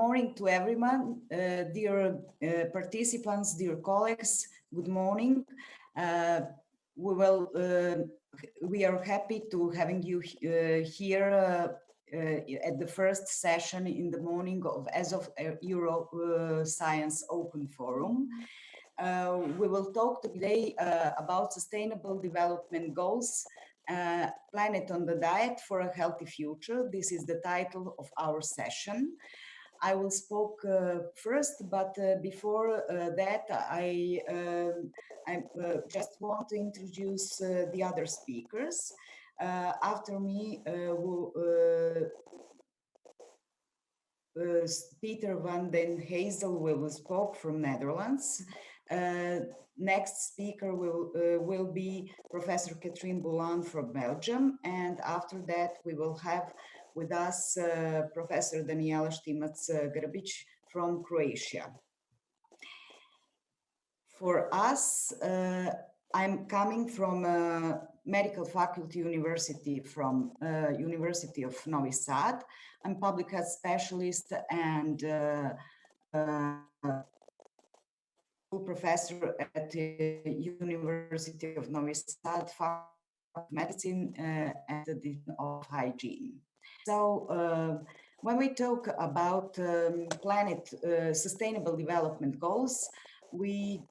morning to everyone, dear participants, dear colleagues. Good morning. Uh, we will. We are happy to having you here at the first session in the morning of Euro Science Open Forum. We will talk today about sustainable development goals, planet on the diet for a healthy future. This is the title of our session. I will speak first, but before that, I just want to introduce the other speakers. After me, Peter van Den Hazel will speak from Netherlands. Next speaker will be Professor Katrien Boulan from Belgium, and after that we will have with us Professor Daniela Stimac-Grabic from Croatia. For us, I'm coming from Medical Faculty University from University of Novi Sad. I'm public health specialist and professor at the University of Novi Sad, Faculty of Medicine and the Division of Hygiene. So when we talk about planet sustainable development goals, we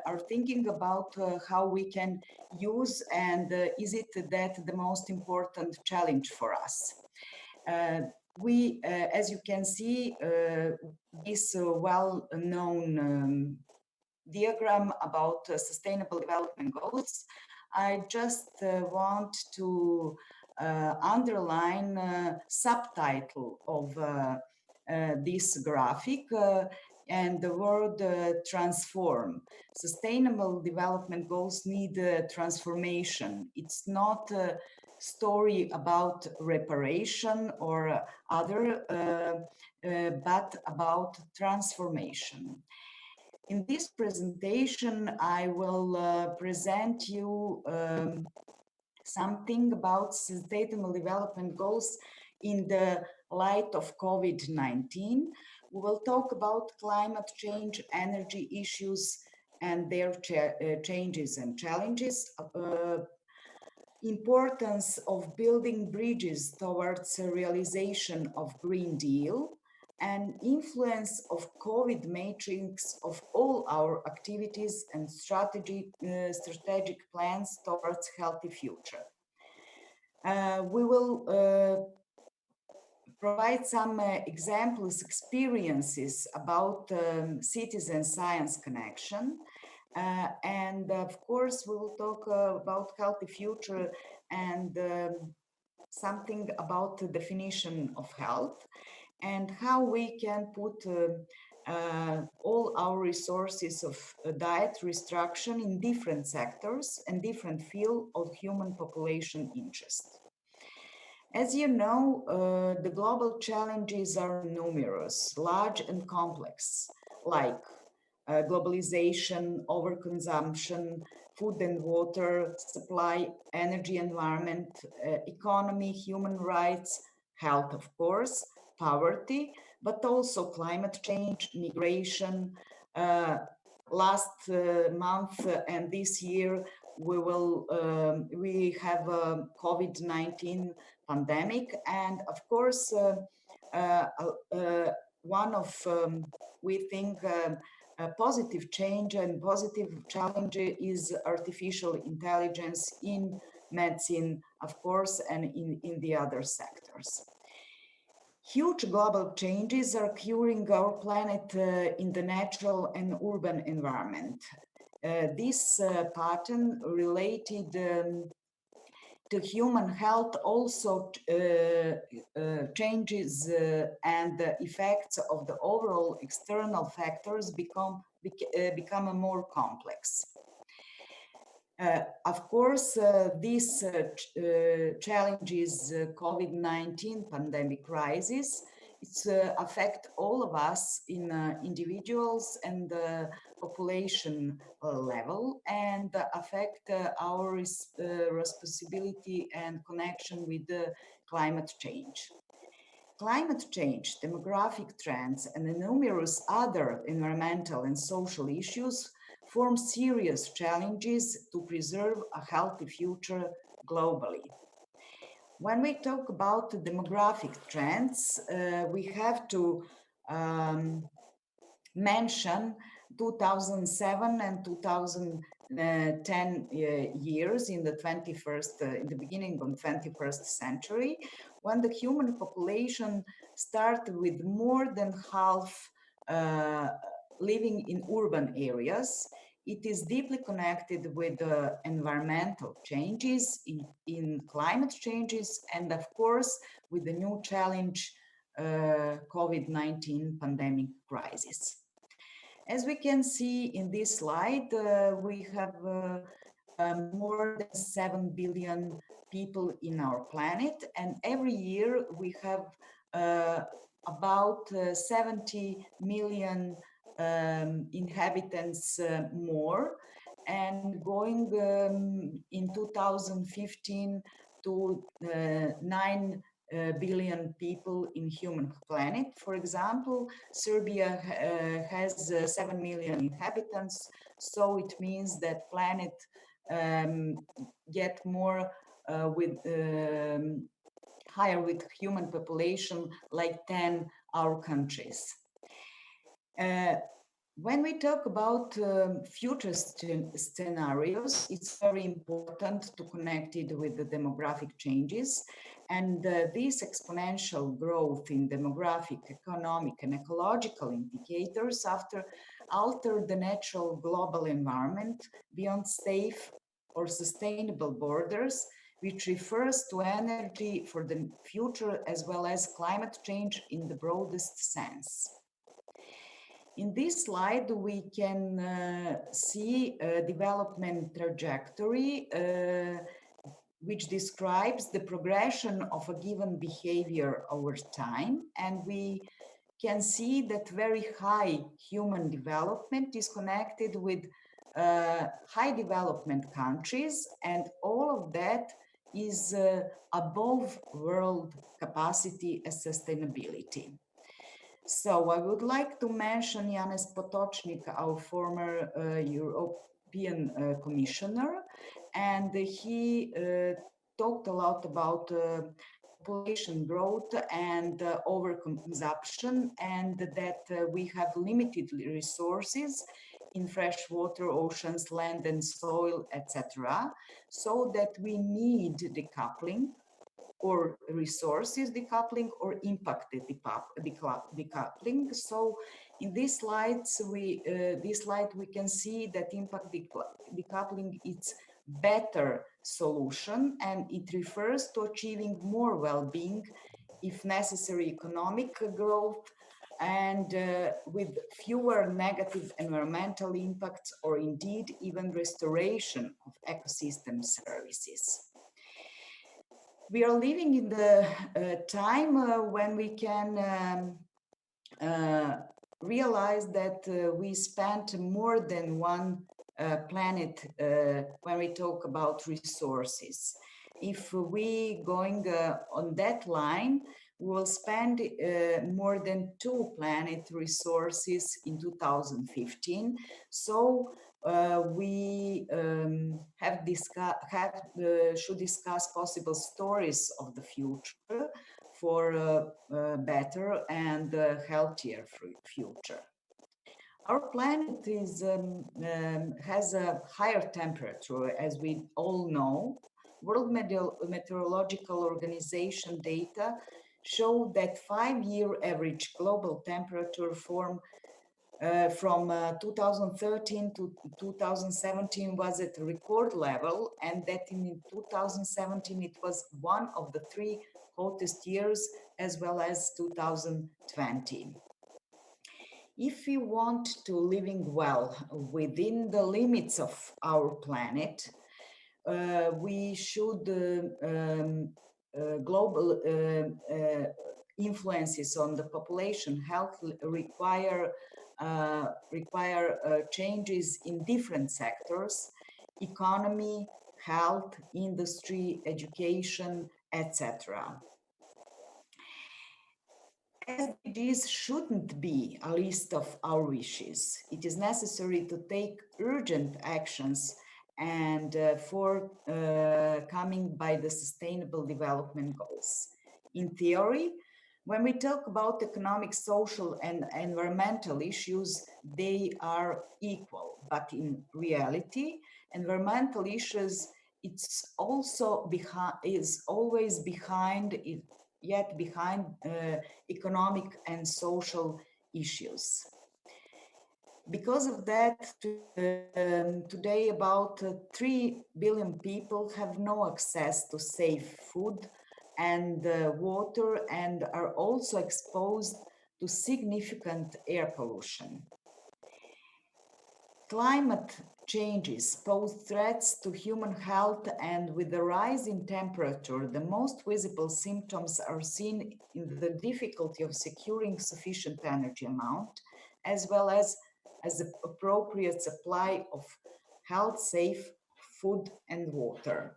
are thinking about how we can use and is it that the most important challenge for us. As you can see, this well-known diagram about sustainable development goals, I just want to underline subtitle of this graphic and the word transform. Sustainable development goals need transformation. It's not a story about reparation or other, but about transformation. In this presentation, I will present you something about sustainable development goals in the light of COVID-19. We will talk about climate change, energy issues, and their changes and challenges, importance of building bridges towards a realization of Green Deal, and influence of COVID matrix of all our activities and strategic plans towards healthy future. We will provide some examples, experiences about citizen science connection. And of course, we will talk about healthy future and something about the definition of health and how we can put all our resources of diet restriction in different sectors and different fields of human population interest. As you know, the global challenges are numerous, large and complex, like globalization, overconsumption, food and water, supply, energy, environment, economy, human rights, health, of course, poverty, but also climate change, migration. Last month and this year, we have a COVID-19 pandemic, and of course, one of we think a positive change and positive challenge is artificial intelligence in medicine, of course, and in the other sectors. Huge global changes are occurring our planet in the natural and urban environment. This pattern related to human health also changes and the effects of the overall external factors become more complex. Of course, these challenges, COVID-19 pandemic crisis, it's affect all of us in individuals and population level, and affect our responsibility and connection with the climate change. Climate change, demographic trends, and the numerous other environmental and social issues form serious challenges to preserve a healthy future globally. When we talk about demographic trends, we have to um, mention 2007 and 2010 years in the 21st, in the beginning of 21st century, when the human population started with more than half uh, living in urban areas. It is deeply connected with the environmental changes, in climate changes, and of course, with the new challenge, COVID-19 pandemic crisis. As we can see in this slide, we have more than 7 billion people in our planet, and every year we have uh, about 70 million inhabitants more, and going in 2015 to 9 billion people in human planet. For example, Serbia has 7 million inhabitants, so it means that planet um, get more with higher with human population like 10 our countries. Uh, when we talk about future scenarios, it's very important to connect it with the demographic changes. And this exponential growth in demographic, economic, and ecological indicators after alter the natural global environment beyond safe or sustainable borders, which refers to energy for the future as well as climate change in the broadest sense. In this slide, we can see a development trajectory which describes the progression of a given behavior over time. And we can see that very high human development is connected with high development countries, and all of that is above world capacity and sustainability. So I would like to mention Janez Potočnik, our former European Commissioner, and he talked a lot about population growth and overconsumption, and that we have limited resources in fresh water, oceans, land and soil, etc. So that we need decoupling or resources decoupling or impact decoupling. So in these slides, this slide we can see that impact decoupling is better solution, and it refers to achieving more well-being, if necessary economic growth, and with fewer negative environmental impacts, or indeed even restoration of ecosystem services. We are living in the time when we can realize that we spent more than one planet when we talk about resources. If we going on that line, we will spend more than 2 planet resources in 2015. So we should discuss possible stories of the future for a better and healthier future. Our planet has a higher temperature, as we all know. World Meteorological Organization data show that 5-year average global temperature from 2013 to 2017 was at record level, and that in 2017 it was one of the 3 hottest years, as well as 2020. If we want to living well within the limits of our planet, we should global influences on the population health require changes in different sectors: economy, health, industry, education, etc. SDGs shouldn't be a list of our wishes. It is necessary to take urgent actions and for coming by the Sustainable Development Goals. In theory, when we talk about economic, social, and environmental issues, they are equal. But in reality, environmental issues it's also behind is always behind it, yet behind economic and social issues. Because of that, today about 3 billion people have no access to safe food and water and are also exposed to significant air pollution. Climate changes pose threats to human health, and with the rise in temperature, the most visible symptoms are seen in the difficulty of securing sufficient energy amount, as well as the appropriate supply of health safe food and water.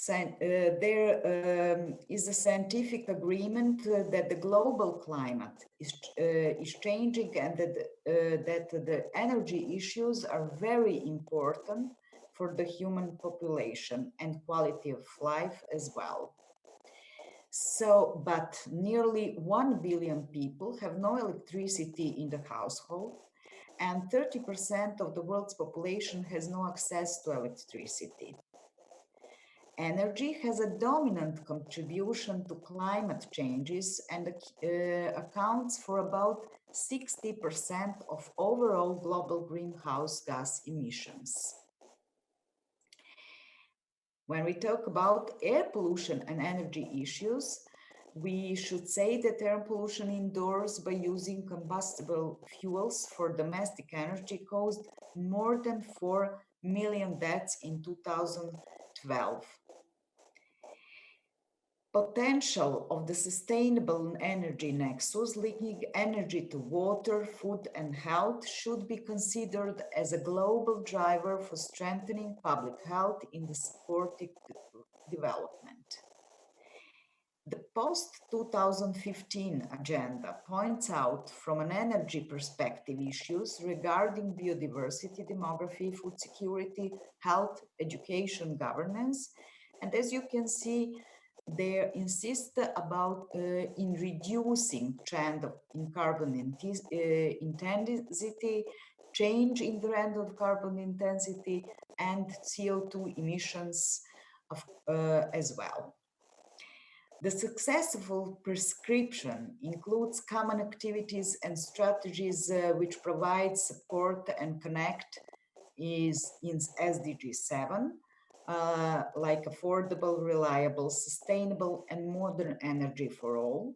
There is a scientific agreement that the global climate is changing and that the energy issues are very important for the human population and quality of life as well. So, but nearly 1 billion people have no electricity in the household, and 30% of the world's population has no access to electricity. Energy has a dominant contribution to climate changes and accounts for about 60% of overall global greenhouse gas emissions. When we talk about air pollution and energy issues, we should say that air pollution indoors by using combustible fuels for domestic energy caused more than 4 million deaths in 2012. Potential of the sustainable energy nexus linking energy to water, food, and health should be considered as a global driver for strengthening public health in the supporting development. The post-2015 agenda points out from an energy perspective issues regarding biodiversity, demography, food security, health, education, governance, and as you can see, they insist about in reducing trend in carbon intensity, change in the trend of carbon intensity, and CO2 emissions as well. The successful prescription includes common activities and strategies which provide support and connect is in SDG 7, like affordable, reliable, sustainable, and modern energy for all.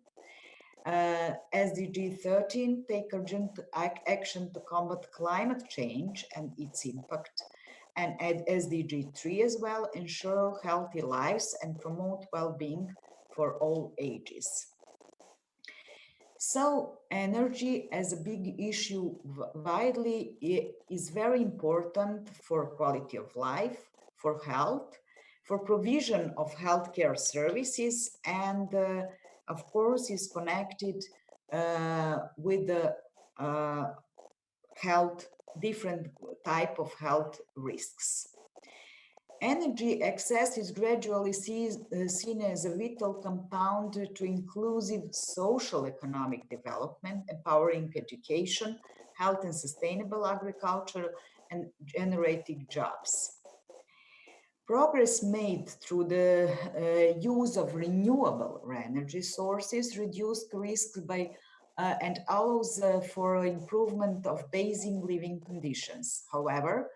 SDG 13, take urgent action to combat climate change and its impact. And at SDG 3 as well, ensure healthy lives and promote well-being for all ages. So energy as a big issue widely is very important for quality of life, for health, for provision of healthcare services, and of course is connected with the health, different type of health risks. Energy access is gradually seen as a vital compound to inclusive social economic development, empowering education, health and sustainable agriculture, and generating jobs. Progress made through the use of renewable energy sources reduced risk by and allows for improvement of basic living conditions. However,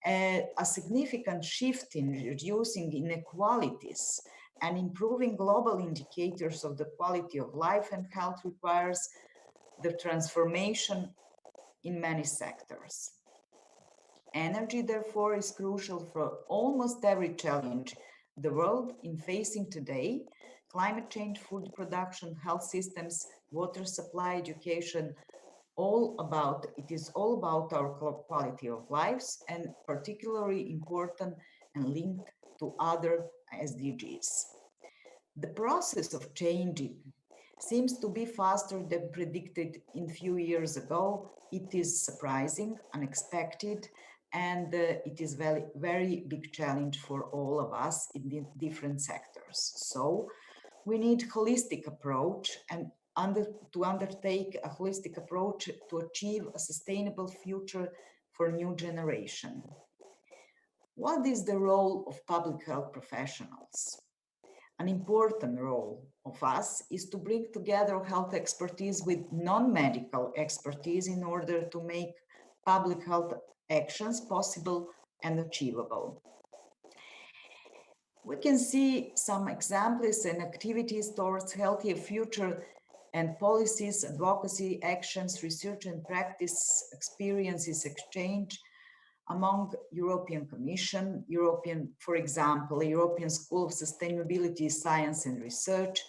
a significant shift in reducing inequalities and improving global indicators of the quality of life and health requires the transformation in many sectors. Energy, therefore, is crucial for almost every challenge the world is facing today: climate change, food production, health systems, water supply, education. It is all about our quality of lives, and particularly important and linked to other SDGs. The process of changing seems to be faster than predicted in few years ago. It is surprising, unexpected, and it is very, very big challenge for all of us in the different sectors. So we need holistic approach and to undertake a holistic approach to achieve a sustainable future for new generation. What is the role of public health professionals? An important role of us is to bring together health expertise with non-medical expertise in order to make public health actions possible and achievable. We can see some examples and activities towards healthier future and policies, advocacy, actions, research and practice, experiences exchange among European Commission, for example, European School of Sustainability, Science and Research,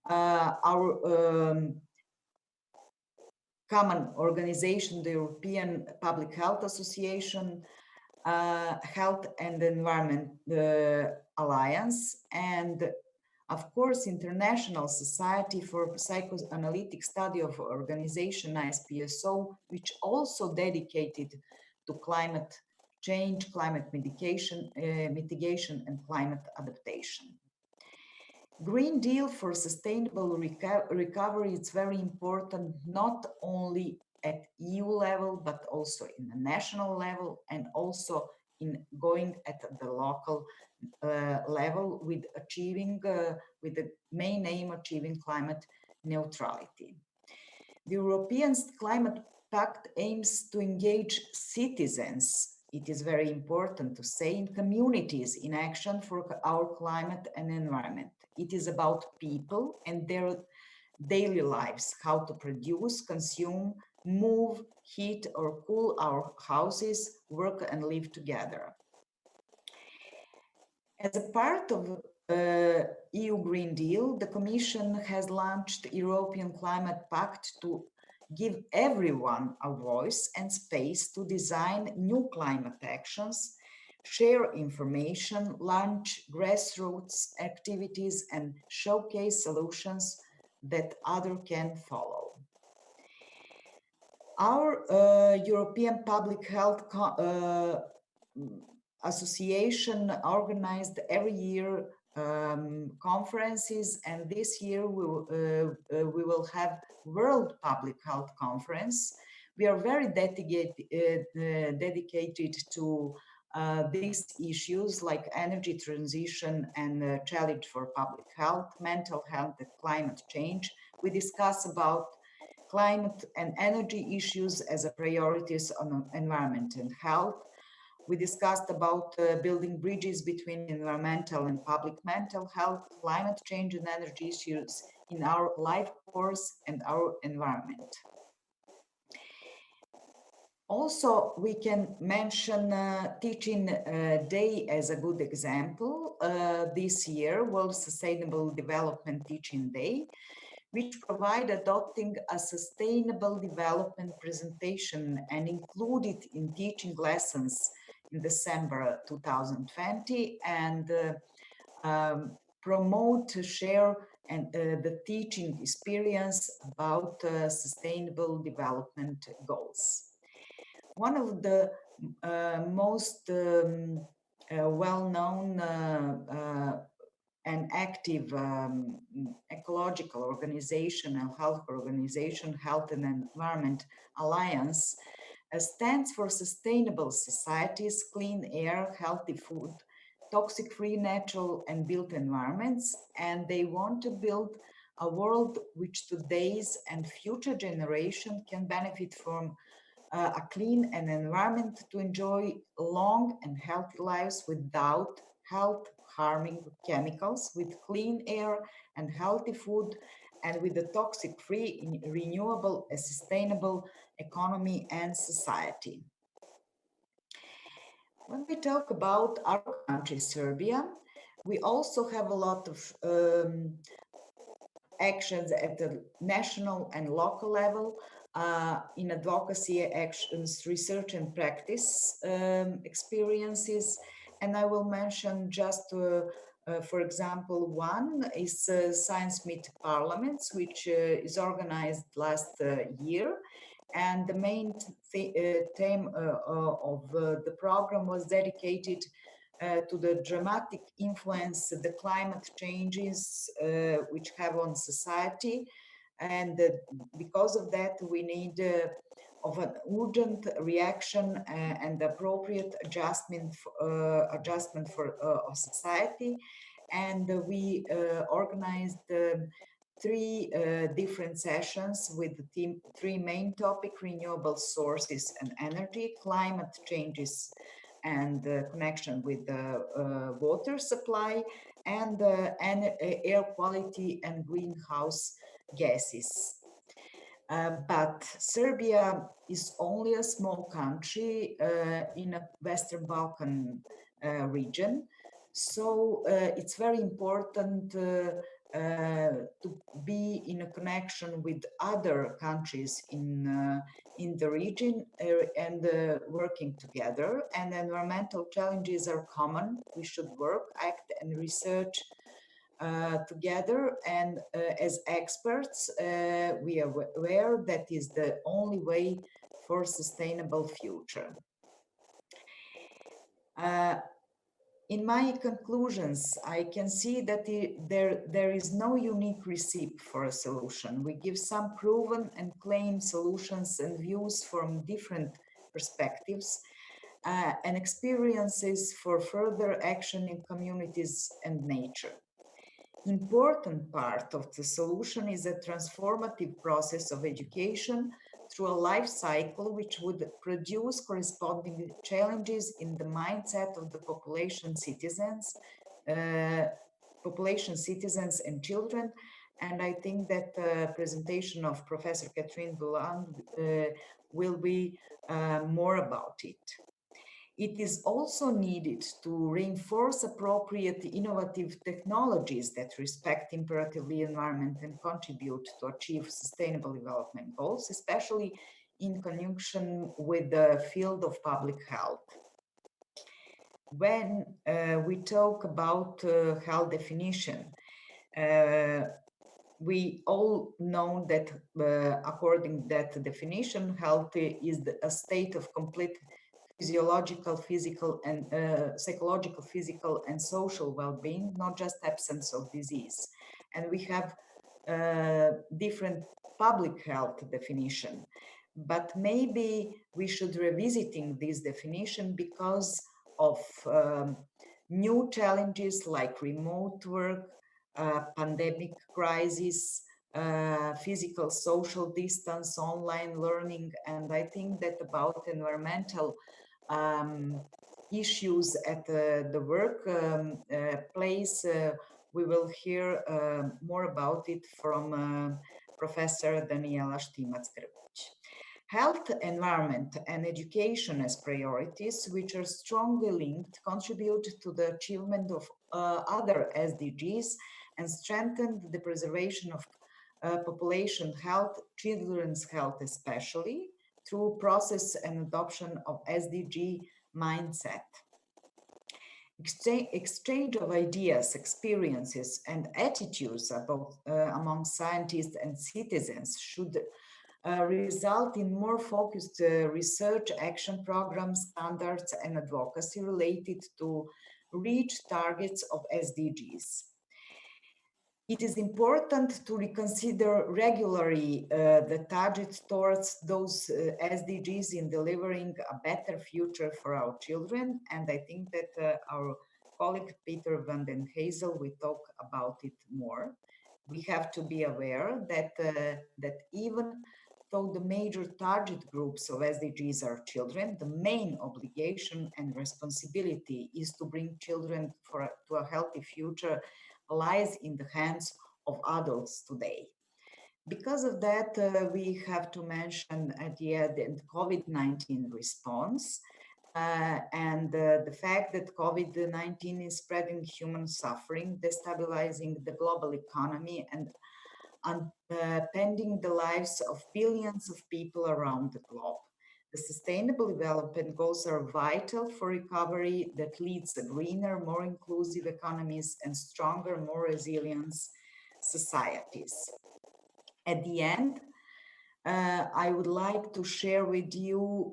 our common organization, the European Public Health Association, Health and Environment Alliance, and of course, International Society for Psychoanalytic Study of Organization, ISPSO, which also dedicated to climate change, climate mitigation, and climate adaptation. Green Deal for sustainable recovery is very important, not only at EU level, but also in the national level and also in going at the local level with achieving, with the main aim achieving climate neutrality. The European Climate Pact aims to engage citizens. It is very important to say in communities in action for our climate and environment. It is about people and their daily lives, how to produce, consume, move, heat or cool our houses, work and live together. As a part of EU Green Deal, the Commission has launched European Climate Pact to give everyone a voice and space to design new climate actions, share information, launch grassroots activities, and showcase solutions that others can follow. Our European Public Health Association organized every year conferences, and this year we will have World Public Health Conference. We are very dedicated to these issues like energy transition and challenge for public health, mental health and climate change. We discuss about climate and energy issues as a priorities on environment and health. We discussed about building bridges between environmental and public mental health, climate change and energy issues in our life course and our environment. Also, we can mention Teaching Day as a good example. This year, World Sustainable Development Teaching Day, which provide adopting a sustainable development presentation and included in teaching lessons in December 2020 and promote, share and the teaching experience about sustainable development goals. One of the most well-known and active ecological organization and health organization, Health and Environment Alliance, stands for sustainable societies, clean air, healthy food, toxic-free natural and built environments, and they want to build a world which today's and future generation can benefit from a clean and environment to enjoy long and healthy lives without health harming chemicals, with clean air and healthy food, and with a toxic-free, renewable, and sustainable economy and society. When we talk about our country, Serbia, we also have a lot of actions at the national and local level in advocacy actions, research and practice experiences. And I will mention just For example, one is Science Meet Parliaments, which is organized last year. And the main theme of the program was dedicated to the dramatic influence the climate changes which have on society. And because of that, we need of an urgent reaction and appropriate adjustment for of society. And we organized three different sessions with the three main topic: renewable sources and energy, climate changes and connection with the water supply, and air quality and greenhouse gases. But Serbia is only a small country in a Western Balkan region. So it's very important to be in a connection with other countries in the region and working together. And environmental challenges are common. We should work, act, and research together, and as experts we are aware that is the only way for sustainable future. In my conclusions, I can see that there is no unique recipe for a solution. We give some proven and claimed solutions and views from different perspectives and experiences for further action in communities and nature. Important part of the solution is a transformative process of education through a life cycle which would produce corresponding challenges in the mindset of the uh, population citizens and children. And I think that the presentation of Professor Catherine Bouland will be more about it. It is also needed to reinforce appropriate innovative technologies that respect imperatively environment and contribute to achieve sustainable development goals, especially in conjunction with the field of public health. When we talk about health definition, we all know that according to that definition, health is a state of complete physiological, physical, and psychological, physical, and social well-being, not just absence of disease. And we have different public health definition, but maybe we should revisiting this definition because of new challenges like remote work, pandemic crisis, physical social distance, online learning, and I think that about environmental um, issues at the work place, we will hear more about it from Professor Daniela Štimac-Krpić. Health, environment, and education as priorities, which are strongly linked, contribute to the achievement of other SDGs and strengthen the preservation of population health, children's health especially, through process and adoption of SDG mindset. Exchange of ideas, experiences, and attitudes about, among scientists and citizens should result in more focused research, action programs, standards, and advocacy related to reach targets of SDGs. It is important to reconsider regularly the targets towards those SDGs in delivering a better future for our children. And I think that our colleague Peter van den Hazel will talk about it more. We have to be aware that even though the major target groups of SDGs are children, the main obligation and responsibility is to bring children to a healthy future lies in the hands of adults today. Because of that, we have to mention at the end COVID-19 response and the fact that COVID-19 is spreading human suffering, destabilizing the global economy, and upending the lives of billions of people around the globe. The Sustainable Development Goals are vital for recovery that leads to greener, more inclusive economies and stronger, more resilient societies. At the end, I would like to share with you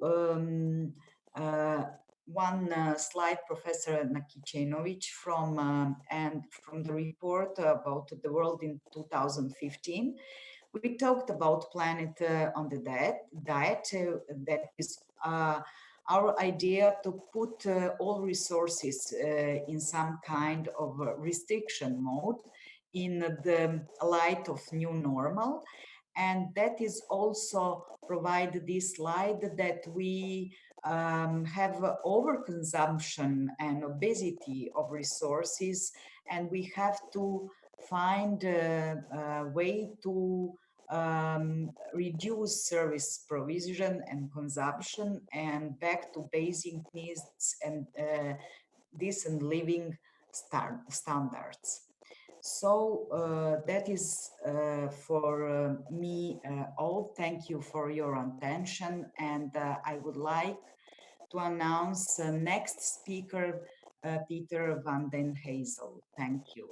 one slide, Professor Nakicenovic, from the report about the world in 2015. We talked about planet on the diet. That is our idea to put all resources in some kind of restriction mode in the light of new normal. And that is also provide this slide that we have overconsumption and obesity of resources, and we have to find a way to reduce service provision and consumption and back to basic needs and decent living standards. So that is for me all. Thank you for your attention, and I would like to announce next speaker, Peter van Den Hazel. Thank you.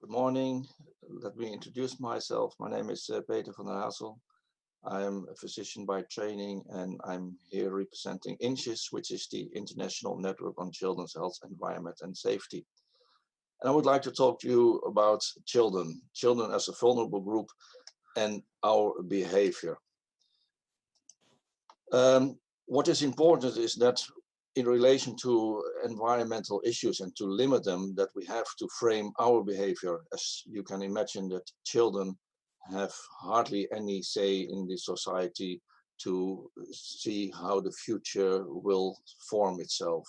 Good morning. Let me introduce myself. My name is Peter van Nassel. I am a physician by training, and I'm here representing INCHES, which is the International Network on Children's Health, Environment and Safety. And I would like to talk to you about children as a vulnerable group and our behavior. What is important is that in relation to environmental issues and to limit them, that we have to frame our behavior. As you can imagine, that children have hardly any say in the society to see how the future will form itself.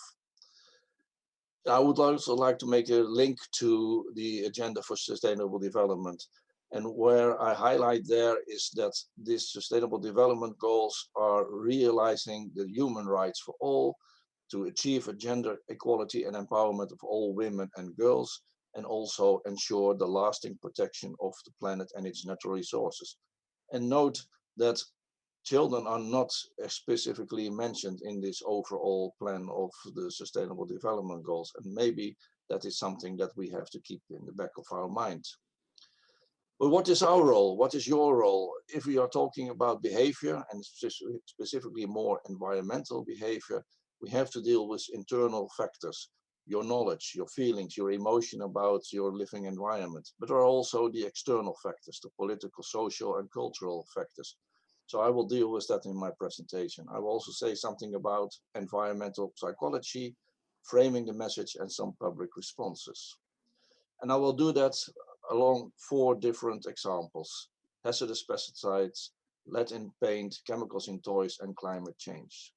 I would also like to make a link to the Agenda for Sustainable Development. And where I highlight there is that these Sustainable Development Goals are realizing the human rights for all, to achieve a gender equality and empowerment of all women and girls, and also ensure the lasting protection of the planet and its natural resources. And note that children are not specifically mentioned in this overall plan of the Sustainable Development Goals, and maybe that is something that we have to keep in the back of our mind. But what is our role? What is your role? If we are talking about behavior, and specifically more environmental behavior, we have to deal with internal factors, your knowledge, your feelings, your emotion about your living environment. But there are also the external factors, the political, social, and cultural factors. So I will deal with that in my presentation. I will also say something about environmental psychology, framing the message, and some public responses. And I will do that along 4 different examples: hazardous pesticides, lead in paint, chemicals in toys, and climate change.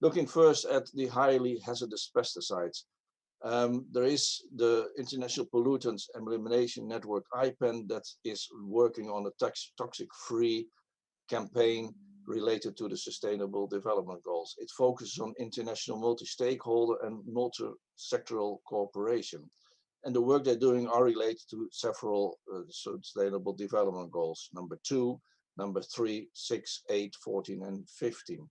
Looking first at the highly hazardous pesticides, there is the International Pollutants Elimination Network, IPEN, that is working on a toxic-free campaign related to the Sustainable Development Goals. It focuses on international multi-stakeholder and multi-sectoral cooperation. And the work they're doing are related to several Sustainable Development Goals, number 2, number 3, 6, 8, 14, and 15.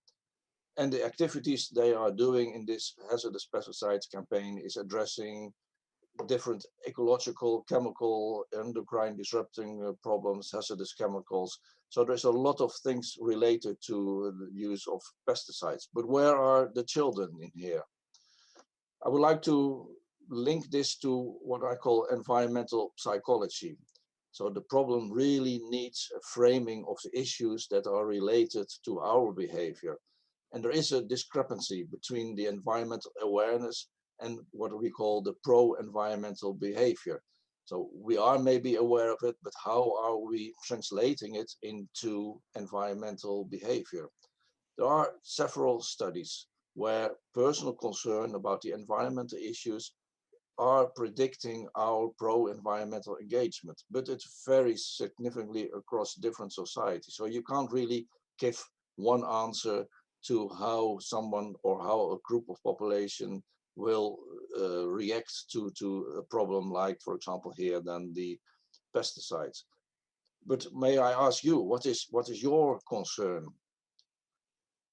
And the activities they are doing in this hazardous pesticides campaign is addressing different ecological, chemical, endocrine disrupting problems, hazardous chemicals. So there's a lot of things related to the use of pesticides. But where are the children in here? I would like to link this to what I call environmental psychology. So the problem really needs a framing of the issues that are related to our behavior. And there is a discrepancy between the environmental awareness and what we call the pro-environmental behavior. So we are maybe aware of it, but how are we translating it into environmental behavior? There are several studies where personal concern about the environmental issues are predicting our pro-environmental engagement, but it varies significantly across different societies. So you can't really give one answer to how someone or how a group of population will react to a problem like, for example, here then the pesticides. But may I ask you, what is your concern?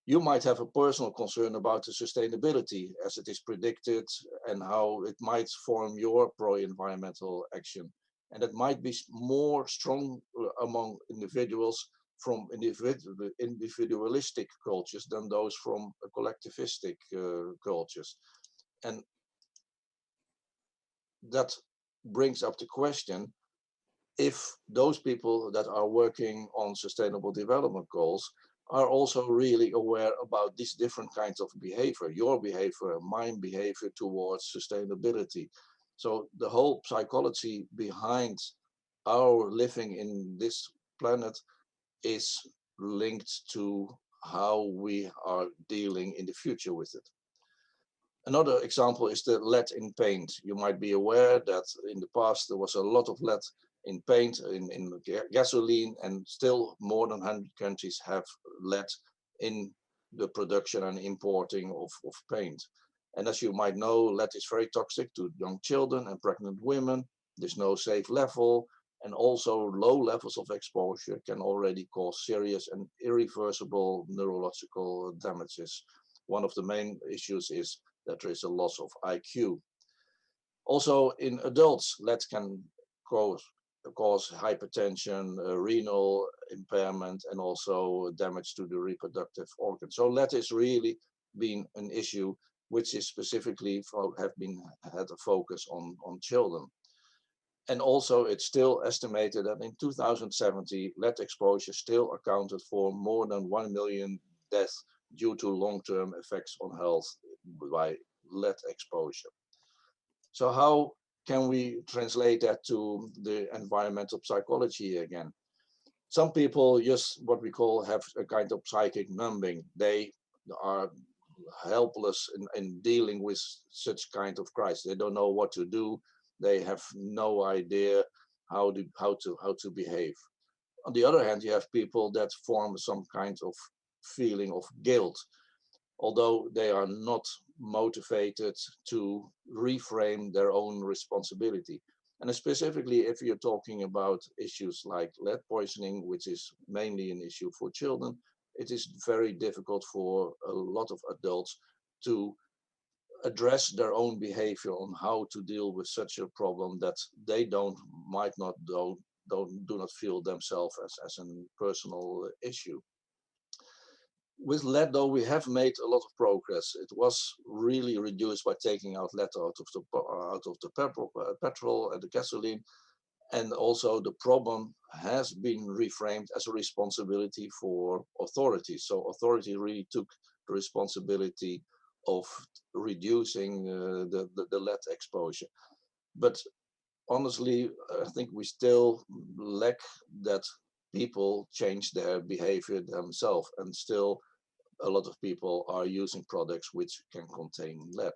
You might have a personal concern about the sustainability as it is predicted and how it might form your pro-environmental action. And it might be more strong among individuals from individualistic cultures than those from collectivistic cultures. And that brings up the question, if those people that are working on sustainable development goals are also really aware about these different kinds of behavior, your behavior, my behavior towards sustainability. So the whole psychology behind our living in this planet is linked to how we are dealing in the future with it. Another example is the lead in paint. You might be aware that in the past there was a lot of lead in paint, in gasoline, and still more than 100 countries have lead in the production and importing of paint. And as you might know, lead is very toxic to young children and pregnant women. There's no safe level, and also low levels of exposure can already cause serious and irreversible neurological damages. One of the main issues is that there is a loss of IQ. Also, in adults, lead can cause hypertension, renal impairment, and also damage to the reproductive organs. So lead has really been an issue which is specifically had a focus on children. And also, it's still estimated that in 2070, lead exposure still accounted for more than 1 million deaths due to long-term effects on health by lead exposure. So how can we translate that to the environmental psychology again? Some people just what we call have a kind of psychic numbing. They are helpless in dealing with such kind of crisis. They don't know what to do. They have no idea how to behave. On the other hand, you have people that form some kind of feeling of guilt, although they are not motivated to reframe their own responsibility. And specifically, if you're talking about issues like lead poisoning, which is mainly an issue for children, it is very difficult for a lot of adults to address their own behavior on how to deal with such a problem that they might not do not feel themselves as a personal issue. With lead, though, we have made a lot of progress. It was really reduced by taking out lead out of the petrol and the gasoline, and also the problem has been reframed as a responsibility for authorities. So authorities really took the responsibility of reducing the lead exposure. But honestly, I think we still lack that people change their behavior themselves, and still a lot of people are using products which can contain lead.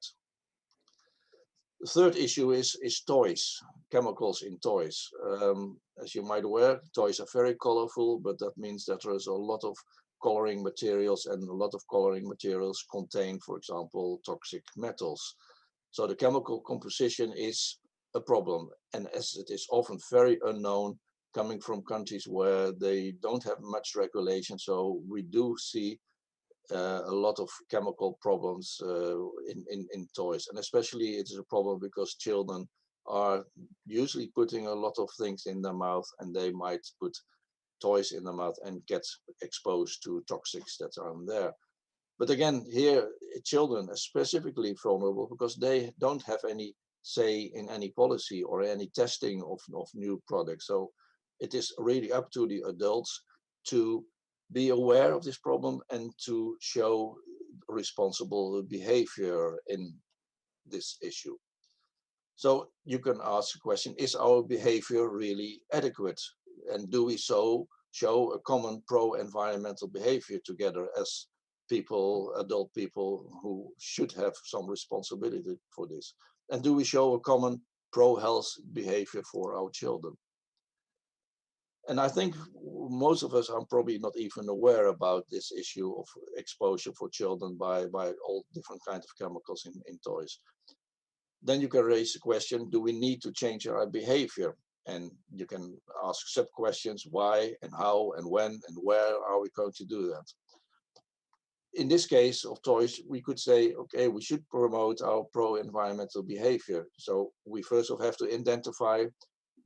The third issue is toys, chemicals in toys. As you might aware, toys are very colorful, but that means that there is a lot of coloring materials, and a lot of coloring materials contain, for example, toxic metals. So the chemical composition is a problem, and as it is often very unknown, coming from countries where they don't have much regulation, so we do see a lot of chemical problems in toys, and especially it is a problem because children are usually putting a lot of things in their mouth, and they might put toys in their mouth and get exposed to toxics that are in there. But again, here children are specifically vulnerable because they don't have any say in any policy or any testing of new products. So it is really up to the adults to be aware of this problem and to show responsible behavior in this issue. So you can ask the question, is our behavior really adequate? And do we show a common pro-environmental behavior together as people, adult people who should have some responsibility for this? And do we show a common pro-health behavior for our children? And I think most of us are probably not even aware about this issue of exposure for children by all different kinds of chemicals in toys. Then you can raise the question, do we need to change our behavior? And you can ask sub-questions, why and how and when and where are we going to do that? In this case of toys, we could say, okay, we should promote our pro-environmental behavior. So we first of all have to identify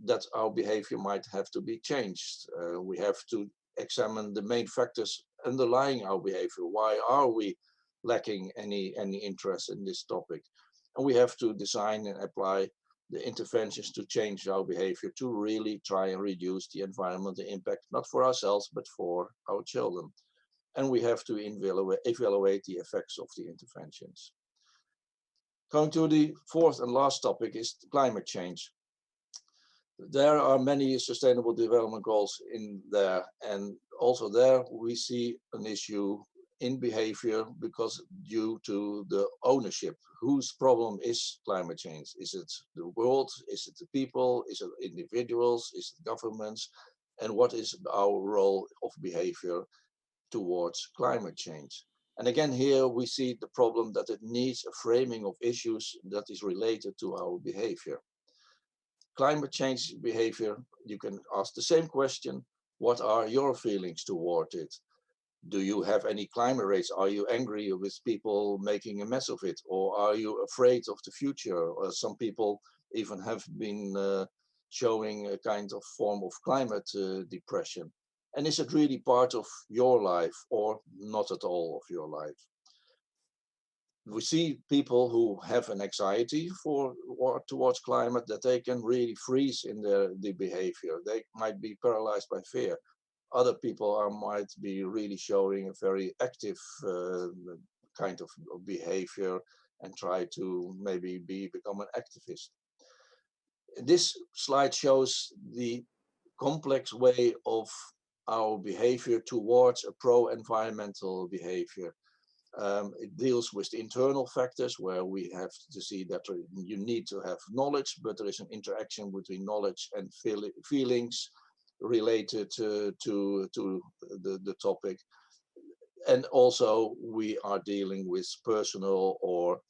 that our behavior might have to be changed. We have to examine the main factors underlying our behavior. Why are we lacking any interest in this topic? And we have to design and apply the interventions to change our behavior to really try and reduce the environmental impact, not for ourselves, but for our children. And we have to evaluate the effects of the interventions. Going to the fourth and last topic is climate change. There are many sustainable development goals in there, and also there we see an issue in behavior because due to the ownership. Whose problem is climate change? Is it the world? Is it the people? Is it individuals? Is it governments? And what is our role of behavior towards climate change? And again, here we see the problem that it needs a framing of issues that is related to our behavior. Climate change behavior, you can ask the same question. What are your feelings toward it? Do you have any climate rates? Are you angry with people making a mess of it? Or are you afraid of the future? Or some people even have been showing a kind of form of climate depression. And is it really part of your life or not at all of your life? We see people who have an anxiety towards climate, that they can really freeze in their behavior. They might be paralyzed by fear. Other people might be really showing a very active kind of behavior and try to maybe become an activist. This slide shows the complex way of our behavior towards a pro-environmental behavior. It deals with the internal factors where we have to see that you need to have knowledge, but there is an interaction between knowledge and feelings related to the topic. And also we are dealing with personal or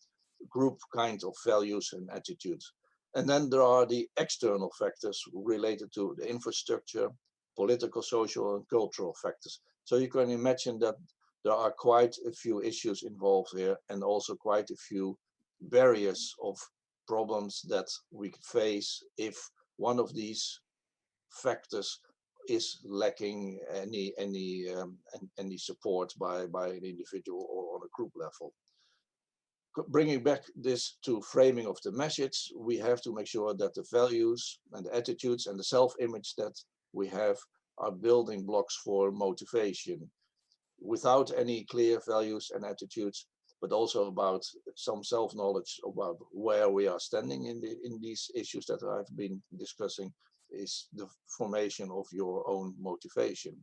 group kind of values and attitudes. And then there are the external factors related to the infrastructure, political, social, and cultural factors. So you can imagine that there are quite a few issues involved here and also quite a few barriers of problems that we face if one of these factors is lacking any support by an individual or on a group level. Bringing back this to framing of the message, we have to make sure that the values and the attitudes and the self-image that we have are building blocks for motivation. Without any clear values and attitudes, but also about some self-knowledge about where we are standing in these issues that I've been discussing, is the formation of your own motivation.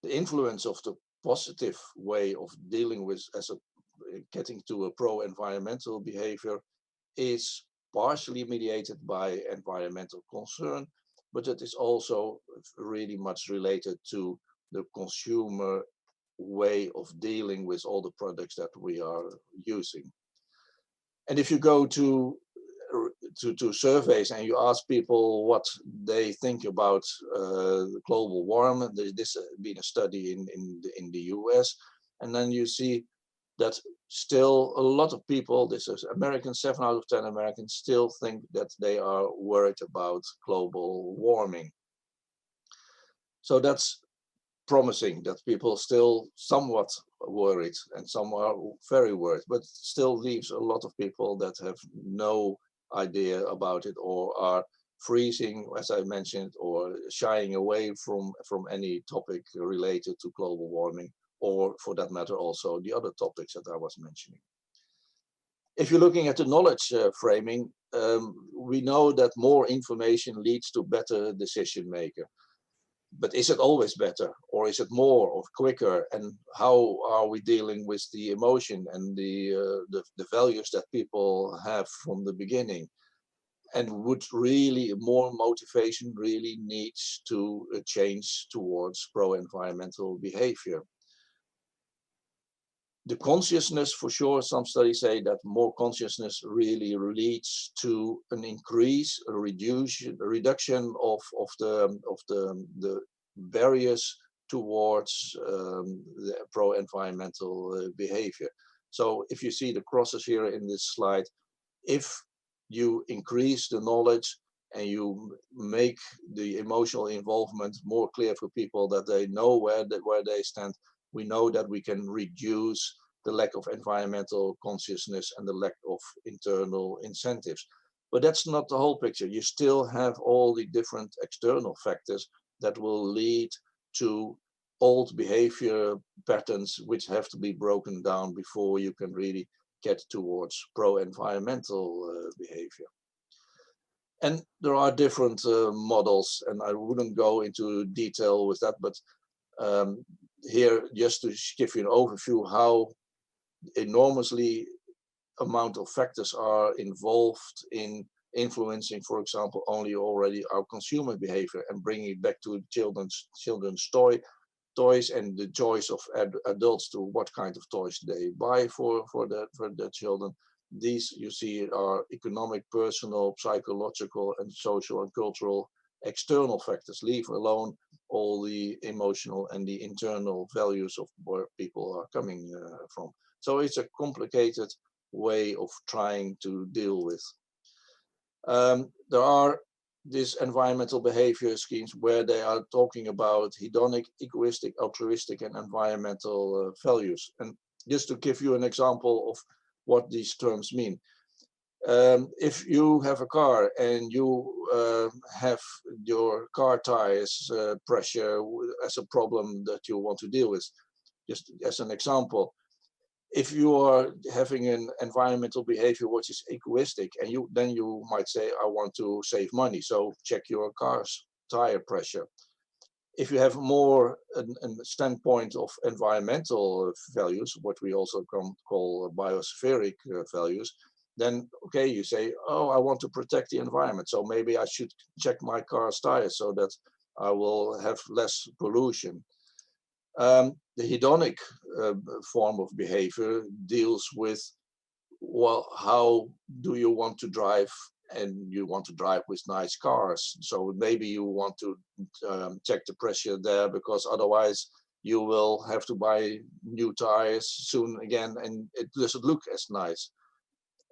The influence of the positive way of dealing with getting to a pro-environmental behavior is partially mediated by environmental concern, but it is also really much related to the consumer way of dealing with all the products that we are using. And if you go to surveys and you ask people what they think about global warming, this has been a study in the US, and then you see that still a lot of people, this is Americans, 7 out of 10 Americans still think that they are worried about global warming. So that's promising that people still somewhat worried and some are very worried, but still leaves a lot of people that have no idea about it, or are freezing, as I mentioned, or shying away from any topic related to global warming, or for that matter also the other topics that I was mentioning. If you're looking at the knowledge framing, we know that more information leads to better decision maker. But is it always better, or is it more or quicker? And how are we dealing with the emotion and the values that people have from the beginning? And would really more motivation really needs to change towards pro-environmental behavior? The consciousness, for sure, some studies say that more consciousness really leads to an increase, a reduction of the barriers towards the pro-environmental behavior. So if you see the crosses here in this slide, if you increase the knowledge and you make the emotional involvement more clear for people, that they know where they stand, we know that we can reduce the lack of environmental consciousness and the lack of internal incentives. But that's not the whole picture. You still have all the different external factors that will lead to old behavior patterns which have to be broken down before you can really get towards pro-environmental behavior. And there are different models, and I wouldn't go into detail with that, but here, just to give you an overview how enormously amount of factors are involved in influencing, for example, only already our consumer behavior, and bringing it back to children's toys and the choice of adults to what kind of toys they buy for their children. These, you see, are economic, personal, psychological, and social and cultural external factors, leave alone all the emotional and the internal values of where people are coming from. So it's a complicated way of trying to deal with. There are these environmental behavior schemes where they are talking about hedonic, egoistic, altruistic, and environmental values. And just to give you an example of what these terms mean. If you have a car and you have your car tires pressure as a problem that you want to deal with, just as an example, if you are having an environmental behavior which is egoistic, and then you might say, I want to save money, so check your car's tire pressure. If you have more a standpoint of environmental values, what we also call biospheric values, then okay, you say, oh, I want to protect the environment, so maybe I should check my car's tires so that I will have less pollution. The hedonic form of behavior deals with, well, how do you want to drive? And you want to drive with nice cars. So maybe you want to check the pressure there, because otherwise you will have to buy new tires soon again, and it doesn't look as nice.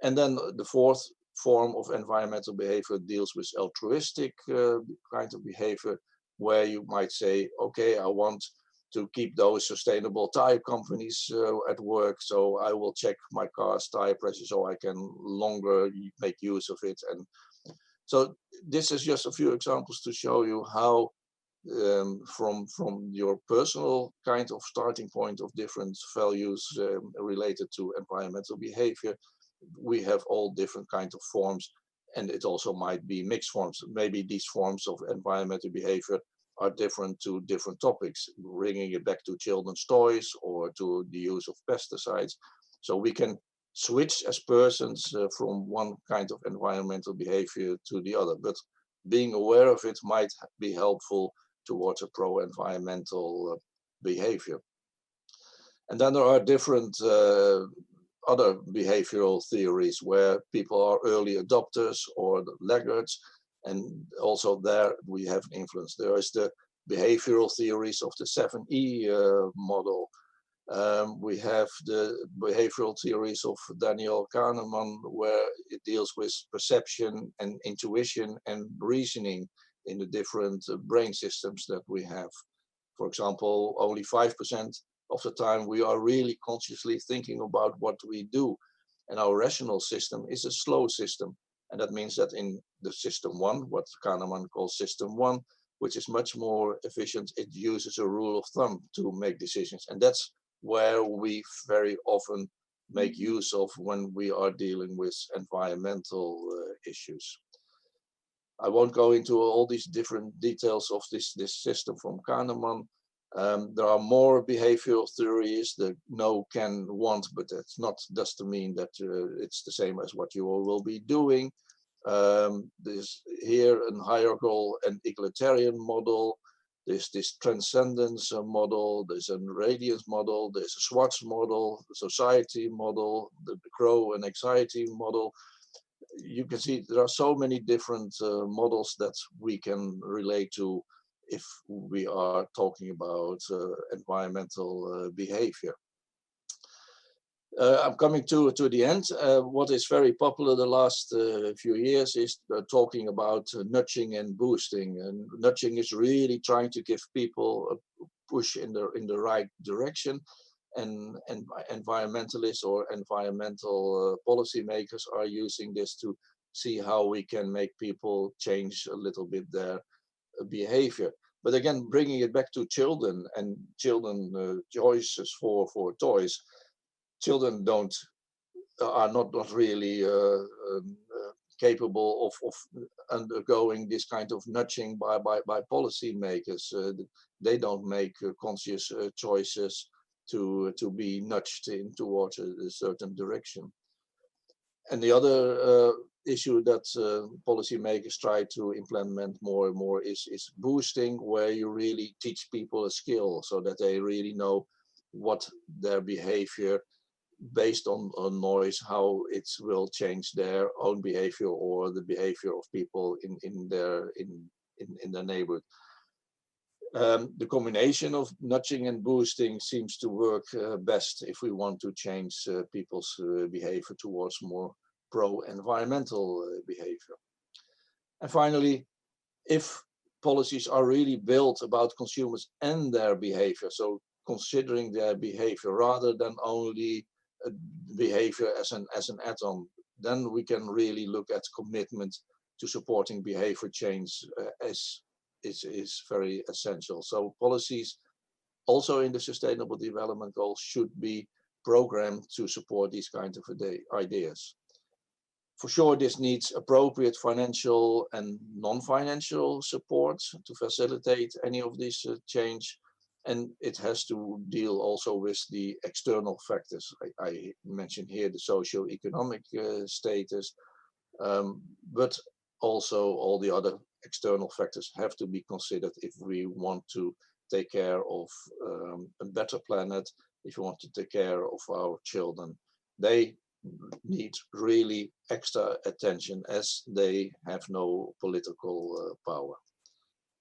And then the fourth form of environmental behavior deals with altruistic kind of behavior, where you might say, okay, I want to keep those sustainable tire companies at work, so I will check my car's tire pressure so I can longer make use of it. And so this is just a few examples to show you how from your personal kind of starting point of different values related to environmental behavior, we have all different kinds of forms, and it also might be mixed forms. Maybe these forms of environmental behavior are different to different topics, bringing it back to children's toys or to the use of pesticides. So we can switch as persons from one kind of environmental behavior to the other, but being aware of it might be helpful towards a pro-environmental behavior. And then there are different other behavioral theories where people are early adopters or the laggards, and also there we have influence. There is the behavioral theories of the 7E model. We have the behavioral theories of Daniel Kahneman, where it deals with perception and intuition and reasoning in the different brain systems that we have. For example, only 5% of the time we are really consciously thinking about what we do. And our rational system is a slow system. And that means that in the system one, what Kahneman calls system one, which is much more efficient, it uses a rule of thumb to make decisions. And that's where we very often make use of when we are dealing with environmental issues. I won't go into all these different details of this system from Kahneman. There are more behavioral theories, the know, can, want, but that's not doesn't mean that it's the same as what you all will be doing. There's here a hierarchical and egalitarian model. There's this transcendence model, there's a radiance model, there's a Schwartz model, the society model, the crow and anxiety model. You can see there are so many different models that we can relate to if we are talking about environmental behavior. I'm coming to the end. What is very popular the last few years is talking about nudging and boosting. And nudging is really trying to give people a push in the right direction. And environmentalists or environmental policymakers are using this to see how we can make people change a little bit their behavior. But again, bringing it back to children and children choices for toys. Children are not really capable of undergoing this kind of nudging by policymakers. They don't make conscious choices to be nudged in towards a certain direction. And the other issue that policymakers try to implement more and more is boosting, where you really teach people a skill so that they really know what their behavior based on noise, how it will change their own behavior or the behavior of people in their neighborhood. The combination of nudging and boosting seems to work best if we want to change people's behavior towards more pro-environmental behavior. And finally, if policies are really built about consumers and their behavior, so considering their behavior rather than only behavior as an add-on, then we can really look at commitment to supporting behavior change as is very essential. So policies also in the Sustainable Development Goals should be programmed to support these kinds of ideas. For sure, this needs appropriate financial and non-financial support to facilitate any of this change. And it has to deal also with the external factors. I mentioned here the socio-economic status, but also all the other external factors have to be considered if we want to take care of a better planet, if we want to take care of our children. They need really extra attention as they have no political power.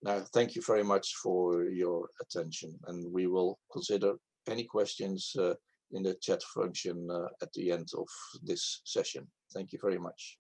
Now, thank you very much for your attention, and we will consider any questions in the chat function at the end of this session. Thank you very much.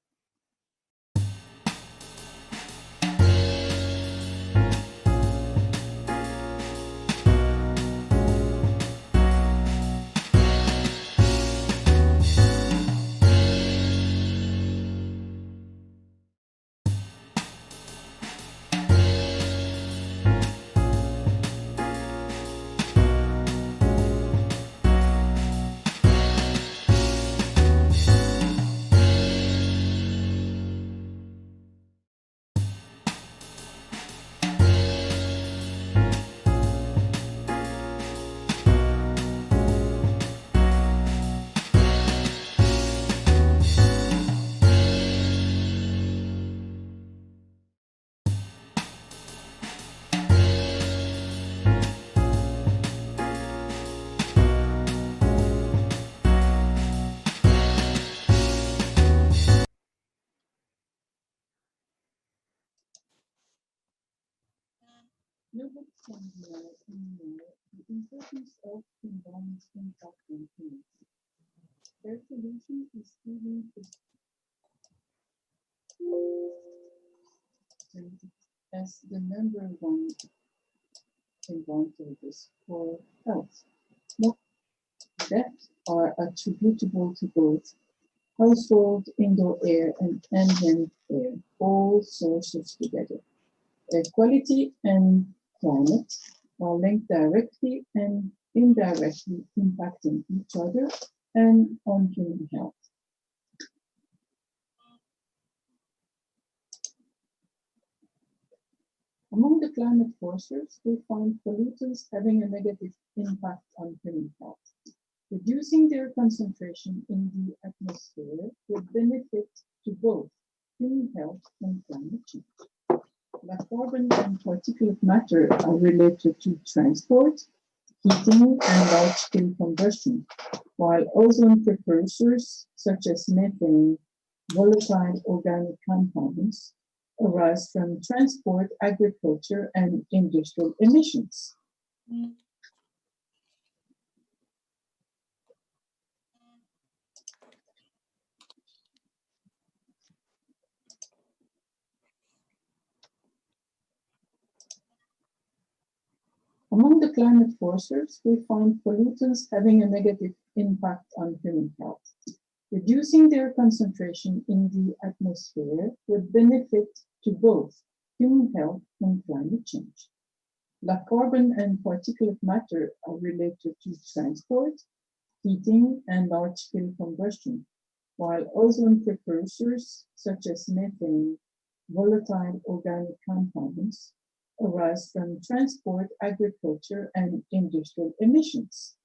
Nobody can deny anymore the importance of environmental impact on humans. Their solution is even as the number one environmental risk for health. Most deaths are attributable to both household indoor air and ambient air, all sources together. Air quality and climate are linked directly and indirectly impacting each other and on human health. Among the climate forces, we find pollutants having a negative impact on human health. Reducing their concentration in the atmosphere would benefit to both human health and climate change. Like carbon and particulate matter are related to transport, heating, and large-scale combustion, while ozone precursors such as methane, volatile organic compounds arise from transport, agriculture, and industrial emissions. Among the climate forces, we find pollutants having a negative impact on human health. Reducing their concentration in the atmosphere would benefit to both human health and climate change. Like carbon and particulate matter are related to transport, heating, and large-scale combustion, while ozone precursors such as methane, volatile organic compounds arise from transport, agriculture, and industrial emissions.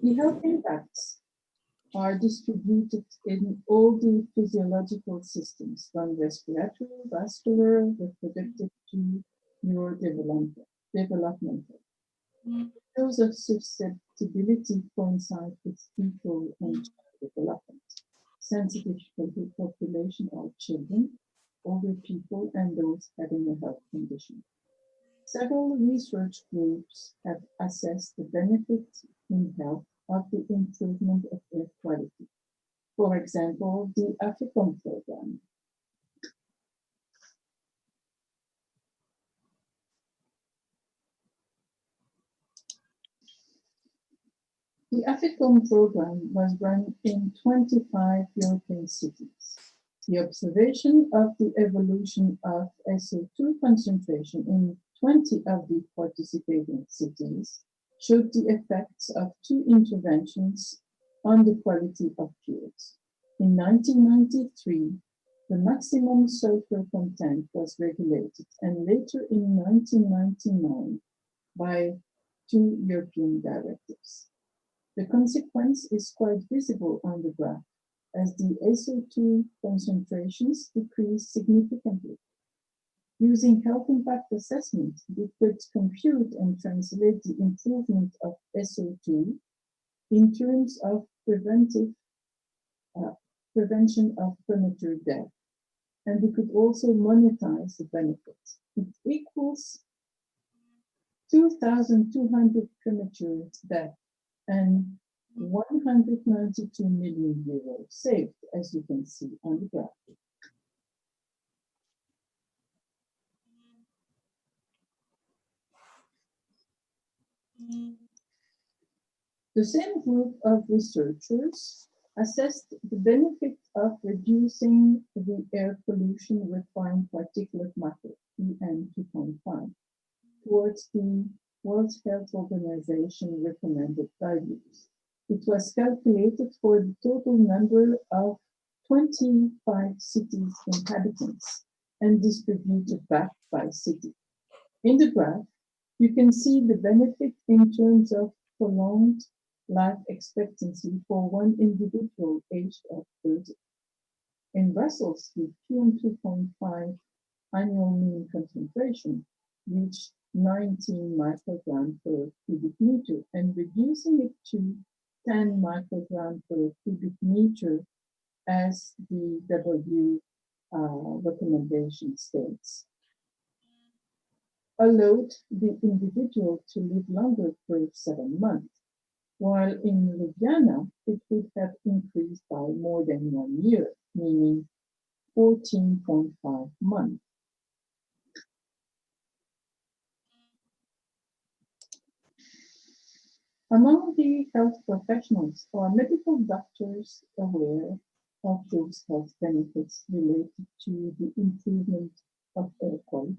The health impacts are distributed in all the physiological systems, from respiratory, vascular, reproductive to neurodevelopmental. Those of susceptibility coincide with fetal and child development. Sensitive population are children, older people, and those having a health condition. Several research groups have assessed the benefits in health of the improvement of air quality. For example, the AFRICOM program. The AFRICOM program was run in 25 European cities. The observation of the evolution of SO2 concentration in 20 of the participating cities showed the effects of two interventions on the quality of fuels. In 1993, the maximum sulfur content was regulated, and later in 1999 by two European directives. The consequence is quite visible on the graph, as the SO2 concentrations decrease significantly. Using health impact assessment, we could compute and translate the improvement of SO2 in terms of prevention of premature death, and we could also monetize the benefits. It equals 2,200 premature deaths and 192 million euros saved, as you can see on the graph. The same group of researchers assessed the benefit of reducing the air pollution with fine particulate matter, PM2.5, towards the World Health Organization recommended values. It was calculated for the total number of 25 cities inhabitants and distributed back by city. In the graph, you can see the benefit in terms of prolonged life expectancy for one individual aged of 30. In Brussels, the PM2.5 annual mean concentration reached 19 microgram per cubic meter, and reducing it to 10 microgram per cubic meter as the W recommendation states, allowed the individual to live longer for 7 months, while in Ljubljana it would have increased by more than 1 year, meaning 14.5 months. Among the health professionals, are medical doctors aware of those health benefits related to the improvement of air quality?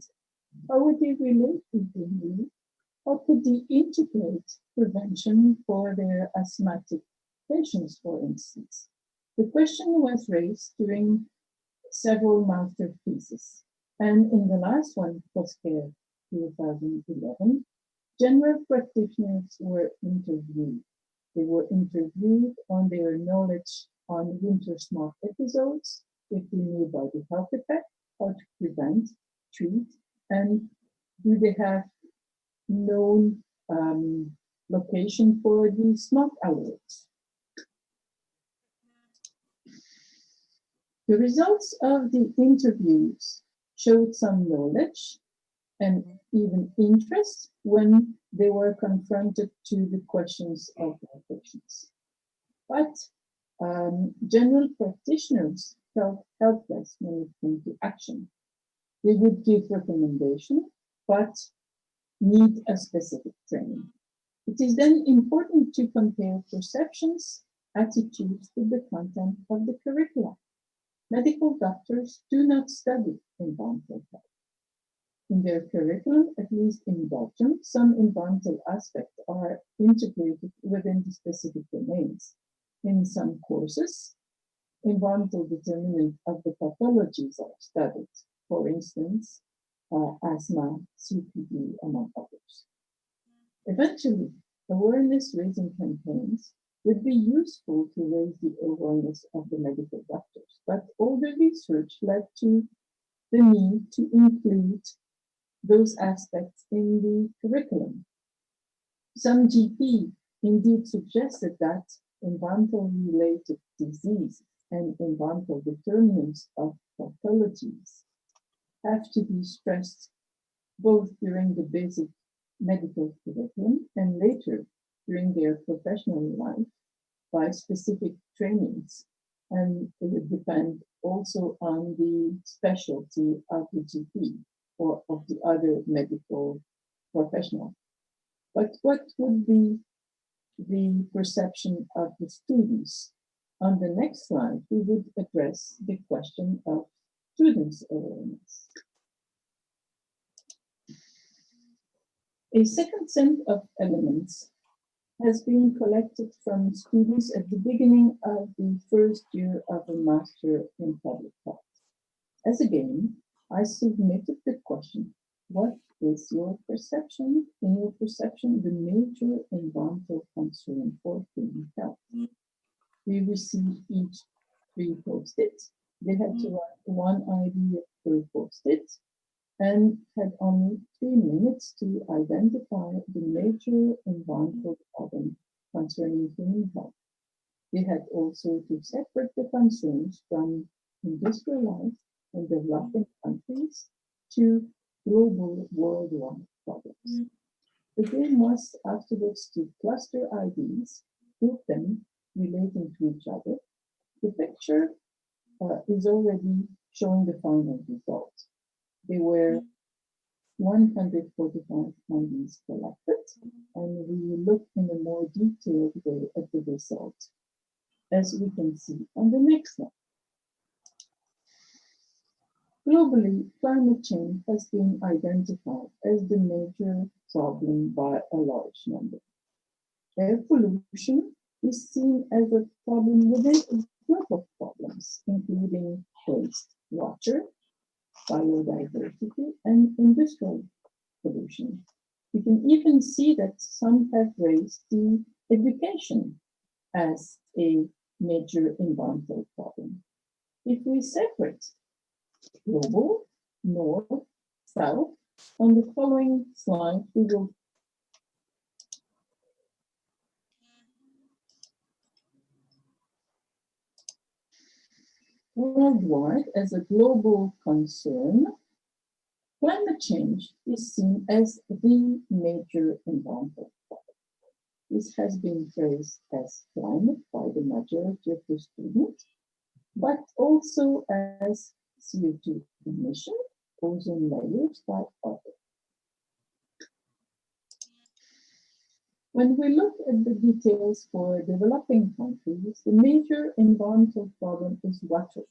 How would they relate to the How could they integrate prevention for their asthmatic patients, for instance? The question was raised during several master theses, and in the last one, Postcare 2011, general practitioners were interviewed. They were interviewed on their knowledge on winter smog episodes, if they knew about the health effect, how to prevent, treat, and do they have known location for the smog alerts. The results of the interviews showed some knowledge and even interest when they were confronted to the questions of their patients. But general practitioners felt helpless when it came to action. They would give recommendations, but need a specific training. It is then important to compare perceptions, attitudes with the content of the curricula. Medical doctors do not study environmental health. In their curriculum, at least in Belgium, some environmental aspects are integrated within the specific domains. In some courses, environmental determinants of the pathologies are studied, for instance, asthma, COPD, among others. Eventually, awareness-raising campaigns would be useful to raise the awareness of the medical doctors, but all the research led to the need to include those aspects in the curriculum. Some GP indeed suggested that environmental-related disease and environmental determinants of pathologies have to be stressed both during the basic medical curriculum and later during their professional life by specific trainings. And it would depend also on the specialty of the GP or of the other medical professional. But what would be the perception of the students? On the next slide, we would address the question of students' awareness. A second set of elements has been collected from students at the beginning of the first year of a Master in Public Health. As a game, I submitted the question, what is your perception? In your perception, the major environmental concern for human health? We received each 3 post-its. They had to write one idea per post-it and had only 3 minutes to identify the major environmental problem concerning human health. They had also to separate the concerns from industrialized and developing countries to global worldwide problems. The game was afterwards to cluster ideas, group them relating to each other. The picture is already showing the final result. There were 145 ideas collected, and we look in a more detailed way at the result, as we can see on the next slide. Globally, climate change has been identified as the major problem by a large number. Air pollution is seen as a problem within a group of problems, including waste, water, biodiversity, and industrial pollution. You can even see that some have raised the education as a major environmental problem. If we separate global, north, south, on the following slide, we will worldwide as a global concern. Climate change is seen as the major environmental problem. This has been phrased as climate by the majority of the students, but also as CO2 emission, ozone layers by others. When we look at the details for developing countries, the major environmental problem is water,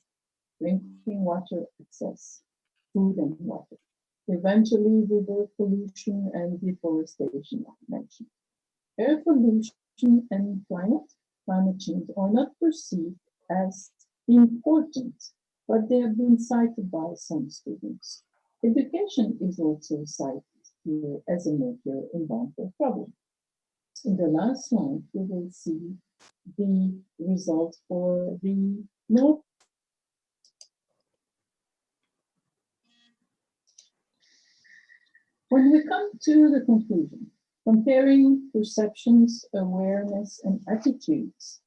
drinking water access, food and water. Eventually, river pollution and deforestation are mentioned. Air pollution and climate change are not perceived as important, but they have been cited by some students. Education is also cited here as a major environmental problem. In the last slide, we will see the results for the North. When we come to the conclusion, comparing perceptions, awareness, and attitudes,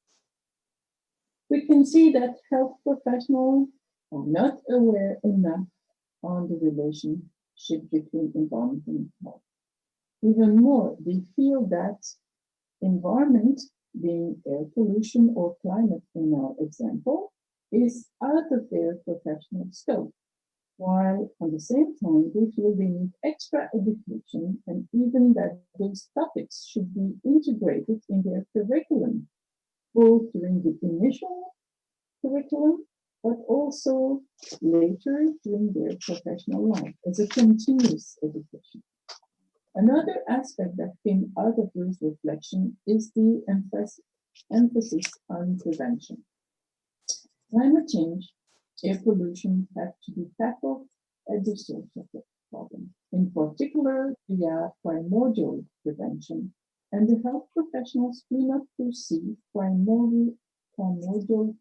we can see that health professionals are not aware enough on the relationship between environment and health. Even more, they feel that environment, being air pollution or climate in our example, is out of their professional scope, while at the same time they feel they need extra education and even that those topics should be integrated in their curriculum, both during the initial curriculum, but also later during their professional life as a continuous education. Another aspect that came out of this reflection is the emphasis on prevention. Climate change, air pollution have to be tackled at the source of the problem, in particular via primordial prevention, and the health professionals do not perceive primordial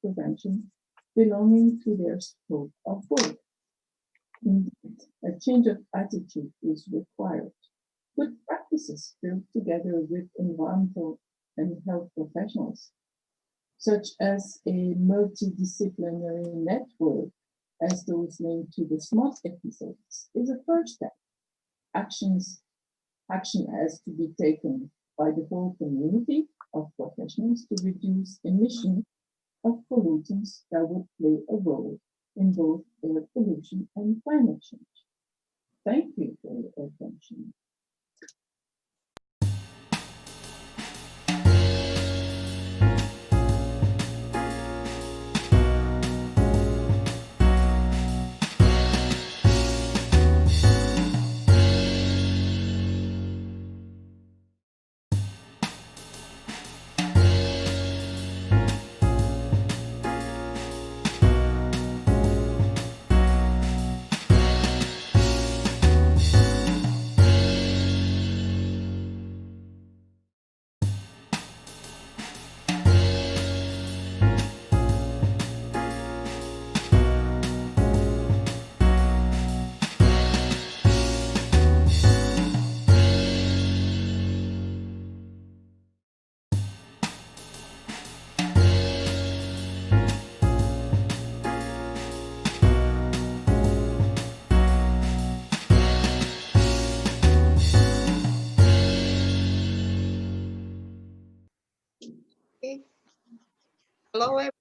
prevention belonging to their scope of work. Indeed, a change of attitude is required. Good practices built together with environmental and health professionals, such as a multidisciplinary network, as those linked to the SMART episodes, is a first step. Action has to be taken by the whole community of professionals to reduce emission of pollutants that would play a role in both air pollution and climate change. Thank you for your attention. Okay. Hello, everyone.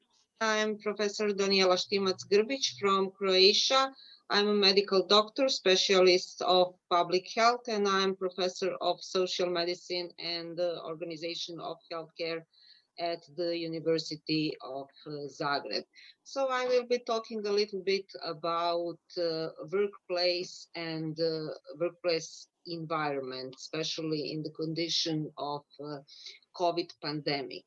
I'm Professor Daniela Štimac-Grbić from Croatia. I'm a medical doctor, specialist of public health, and I'm professor of social medicine and the organization of healthcare at the University of Zagreb. So I will be talking a little bit about workplace and workplace environment, especially in the condition of COVID pandemic.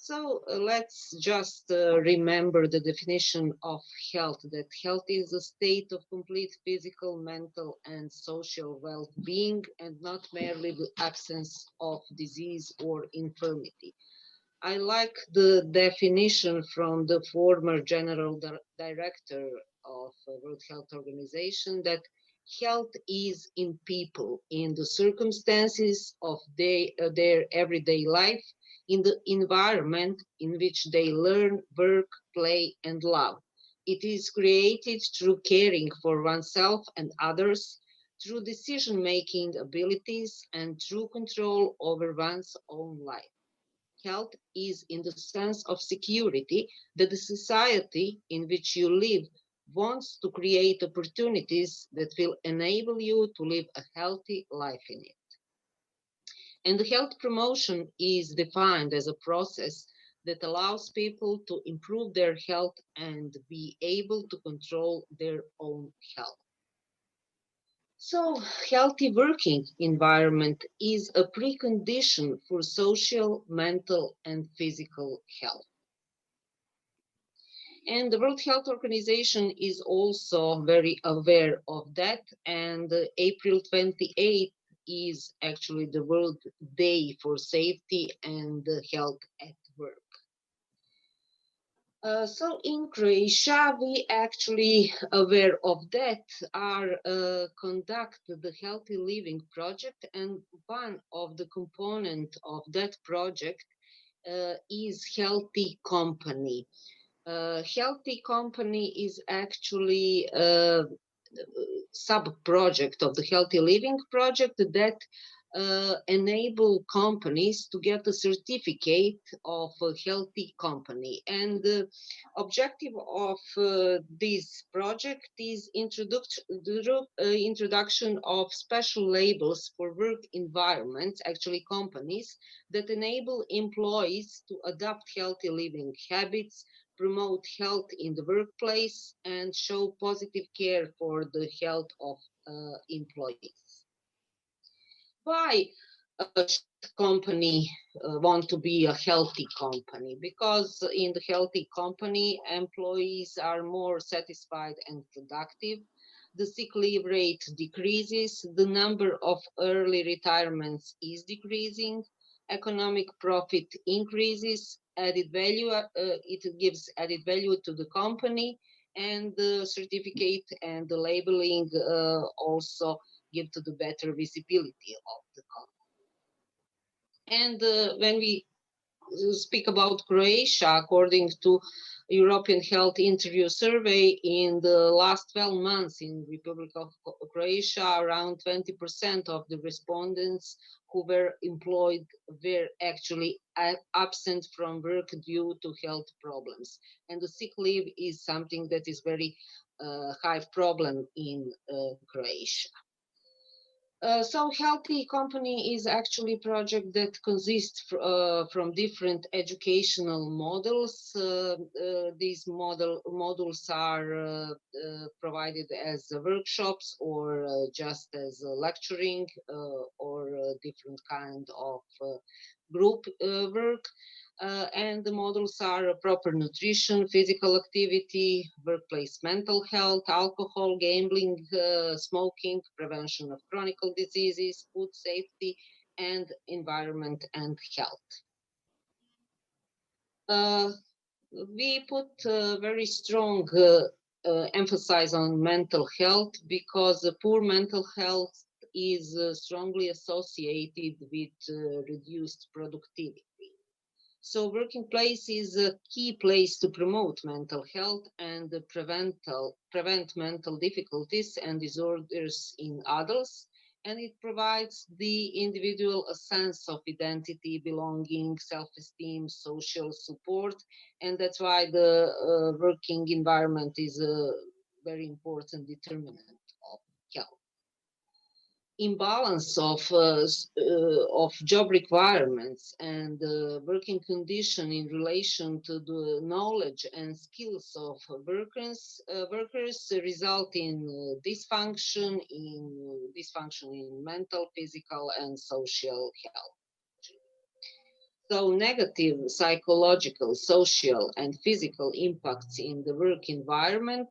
So let's just remember the definition of health, that health is a state of complete physical, mental, and social well-being, and not merely the absence of disease or infirmity. I like the definition from the former general director of World Health Organization that health is in people, in the circumstances of their everyday life, in the environment in which they learn, work, play, and love. It is created through caring for oneself and others, through decision-making abilities, and through control over one's own life. Health is in the sense of security that the society in which you live wants to create opportunities that will enable you to live a healthy life in it. And the health promotion is defined as a process that allows people to improve their health and be able to control their own health. So, healthy working environment is a precondition for social, mental, and physical health. And the World Health Organization is also very aware of that. And April 28th is actually the World Day for Safety and Health at Work. So in Croatia, we actually aware of that are conduct the Healthy Living Project, and one of the component of that project is Healthy Company. Healthy Company is actually a sub-project of the Healthy Living Project that enable companies to get a certificate of a healthy company. And the objective of this project is introduction of special labels for work environments, actually companies, that enable employees to adopt healthy living habits, promote health in the workplace, and show positive care for the health of employees. Why should company want to be a healthy company? Because in the healthy company, employees are more satisfied and productive. The sick leave rate decreases. The number of early retirements is decreasing. Economic profit increases. Added value, it gives added value to the company, and the certificate and the labeling also give to the better visibility of the company. And when we speak about Croatia, according to European Health Interview Survey, in the last 12 months in Republic of Croatia, around 20% of the respondents who were employed were actually absent from work due to health problems. And the sick leave is something that is very high problem in Croatia. So Healthy Company is actually a project that consists from different educational models. These modules are provided as workshops or just as lecturing or different kind of group work. And the models are proper nutrition, physical activity, workplace mental health, alcohol, gambling, smoking, prevention of chronic diseases, food safety, and environment and health. We put very strong emphasis on mental health because poor mental health is strongly associated with reduced productivity. So working place is a key place to promote mental health and prevent mental difficulties and disorders in adults. And it provides the individual a sense of identity, belonging, self-esteem, social support. And that's why the working environment is a very important determinant of health. Imbalance of job requirements and working condition in relation to the knowledge and skills of workers result in dysfunction in mental, physical, and social health. So negative psychological, social, and physical impacts in the work environment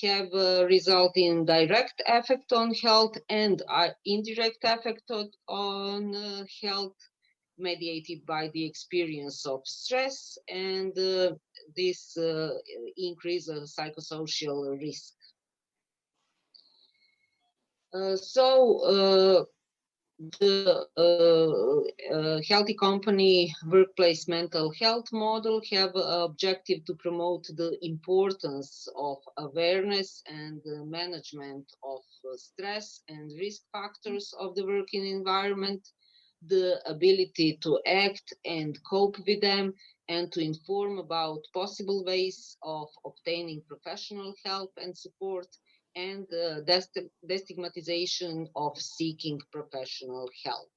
have result in direct effect on health and indirect effect on health mediated by the experience of stress, and this increases psychosocial risk. The Healthy Company workplace mental health model have objective to promote the importance of awareness and management of stress and risk factors of the working environment, the ability to act and cope with them, and to inform about possible ways of obtaining professional help and support, and destigmatization of seeking professional help.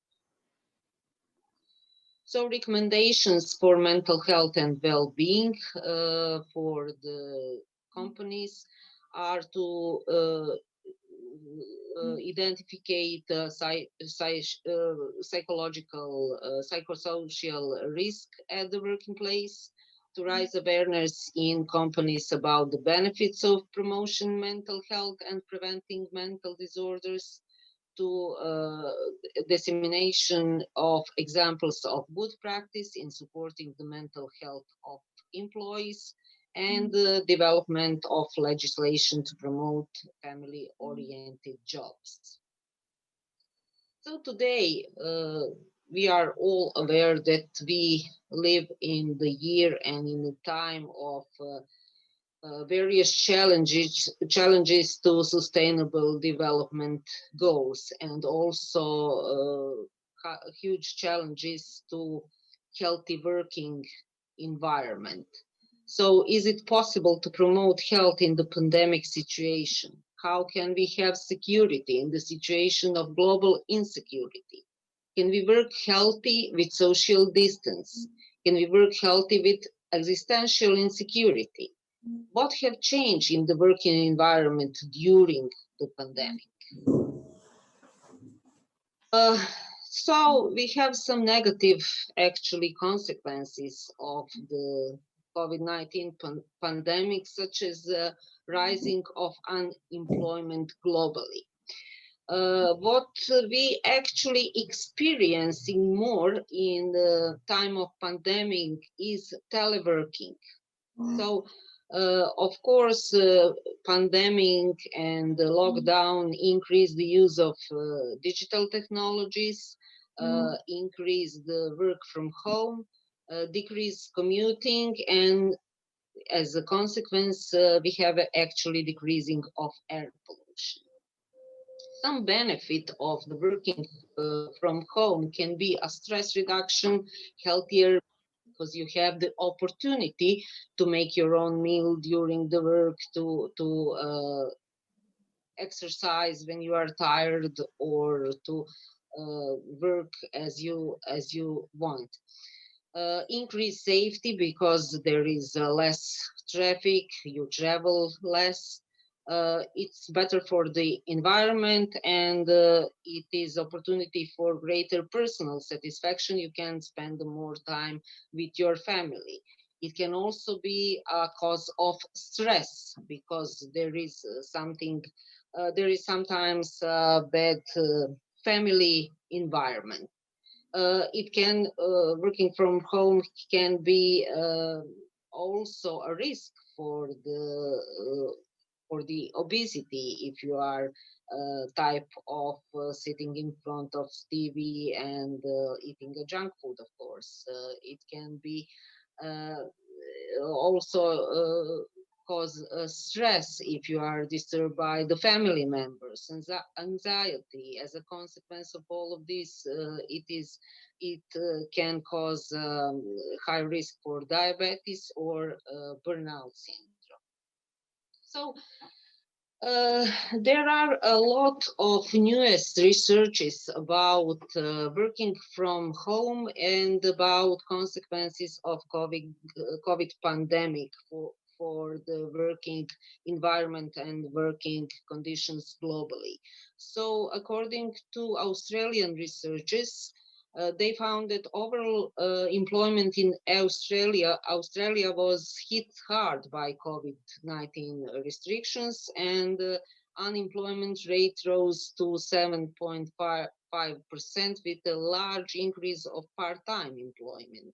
So recommendations for mental health and well-being for the companies are to identify psychological, psychosocial risk at the working place, to raise awareness in companies about the benefits of promotion mental health and preventing mental disorders, to dissemination of examples of good practice in supporting the mental health of employees, and the development of legislation to promote family-oriented jobs. So today, we are all aware that we live in the year and in the time of various challenges to sustainable development goals, and also huge challenges to healthy working environment. So is it possible to promote health in the pandemic situation? How can we have security in the situation of global insecurity? Can we work healthy with social distance? Can we work healthy with existential insecurity? What have changed in the working environment during the pandemic? So we have some negative actually consequences of the COVID-19 pandemic, such as the rising of unemployment globally. What we actually experiencing more in the time of pandemic is teleworking. So, of course, pandemic and the lockdown increased the use of digital technologies, increased the work from home, decreased commuting, and as a consequence, we have actually decreasing of air pollution. Some benefit of the working from home can be a stress reduction, healthier, because you have the opportunity to make your own meal during the work, to exercise when you are tired, or to work as you want. Increase safety because there is less traffic, you travel less. It's better for the environment, and it is opportunity for greater personal satisfaction. You can spend more time with your family. It can also be a cause of stress because there is there is sometimes bad family environment. It can working from home can be also a risk for the obesity if you are type of sitting in front of TV and eating a junk food. Of course, it can be uh, also cause stress if you are disturbed by the family members, and anxiety as a consequence of all of this. It can cause high risk for diabetes or burnout syndrome. So uh, there are a lot of newest researches about working from home and about consequences of COVID pandemic for the working environment and working conditions globally. So according to Australian researchers, they found that overall employment in Australia was hit hard by COVID-19 restrictions, and unemployment rate rose to 7.5% with a large increase of part-time employment.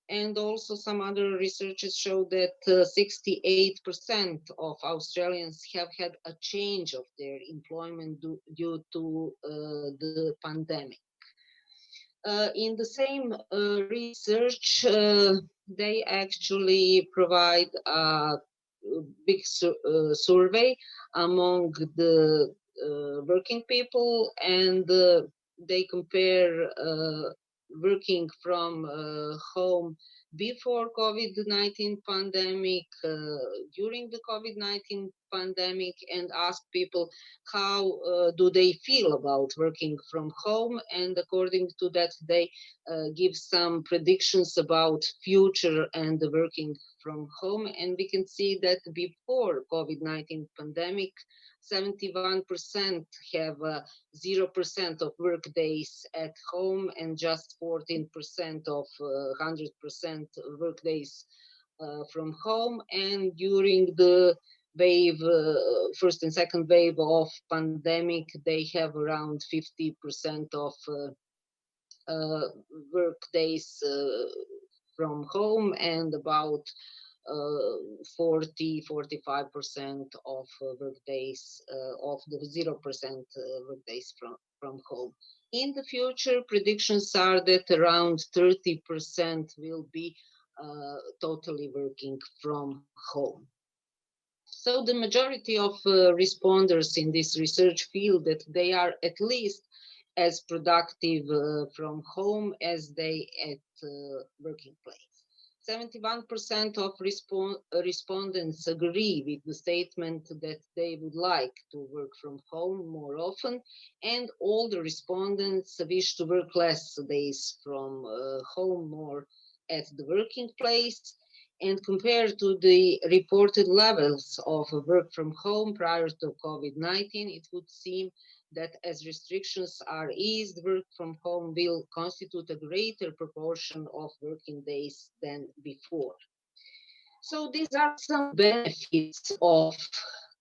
And also some other researchers show that 68% of Australians have had a change of their employment due to the pandemic. In the same research, they actually provide a big survey among the working people, and they compare working from home before COVID-19 pandemic, during the COVID-19 pandemic, and ask people how do they feel about working from home. And according to that, they give some predictions about future and the working from home. And we can see that before COVID-19 pandemic, 71% have 0% of work days at home and just 14% of 100% work days from home. And during the wave, first and second wave of pandemic, they have around 50% of work days from home and about 40-45% of work days of the 0% work days from home. In the future, predictions are that around 30% will be totally working from home. So the majority of responders in this research feel that they are at least as productive from home as they at working place. 71% of respondents agree with the statement that they would like to work from home more often, and all the respondents wish to work less days from home, more at the working place. And compared to the reported levels of work from home prior to COVID-19, it would seem that as restrictions are eased, work from home will constitute a greater proportion of working days than before. So these are some benefits of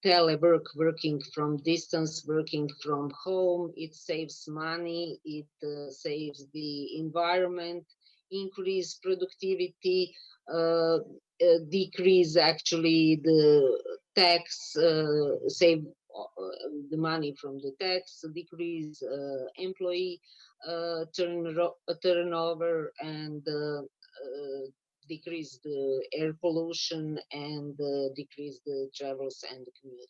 telework, working from distance, working from home. It saves money, it saves the environment, increase productivity, decrease actually the tax, save the money from the tax, decrease employee turnover, and decrease the air pollution, and decrease the travels and the commuting.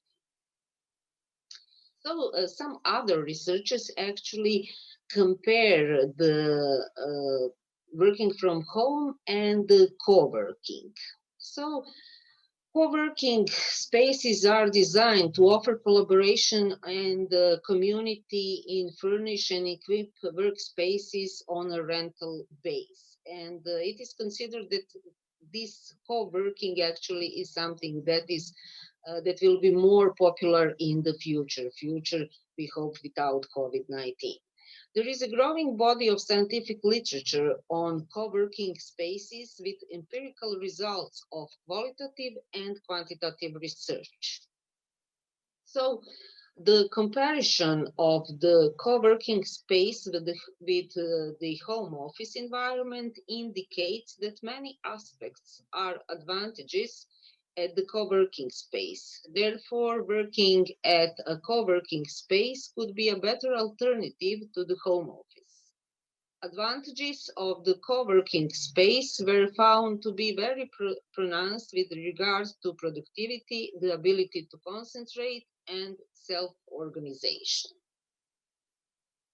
So some other researchers actually compare the working from home and the co-working. So co-working spaces are designed to offer collaboration and community in furnish and equip workspaces on a rental base. And it is considered that this co-working actually is something that is that will be more popular in the future, we hope, without COVID-19. There is a growing body of scientific literature on co-working spaces with empirical results of qualitative and quantitative research. So the comparison of the co-working space with the home office environment indicates that many aspects are advantages at the co-working space. Therefore, working at a co-working space could be a better alternative to the home office. Advantages of the co-working space were found to be very pronounced with regards to productivity, the ability to concentrate, and self-organization.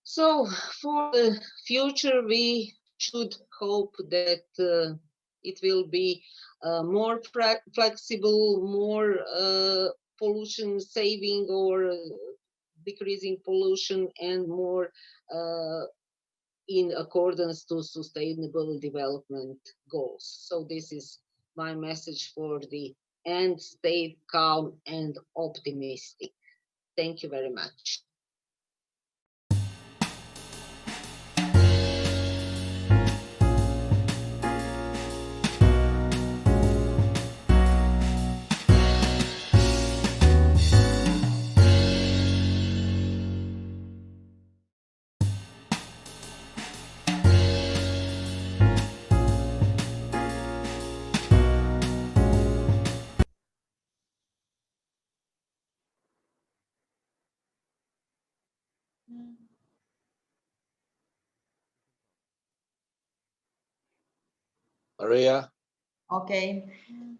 So for the future, we should hope that it will be more flexible, more pollution saving or decreasing pollution, and more in accordance to sustainable development goals. So this is my message for the end. Stay calm and optimistic. Thank you very much. Maria? Okay,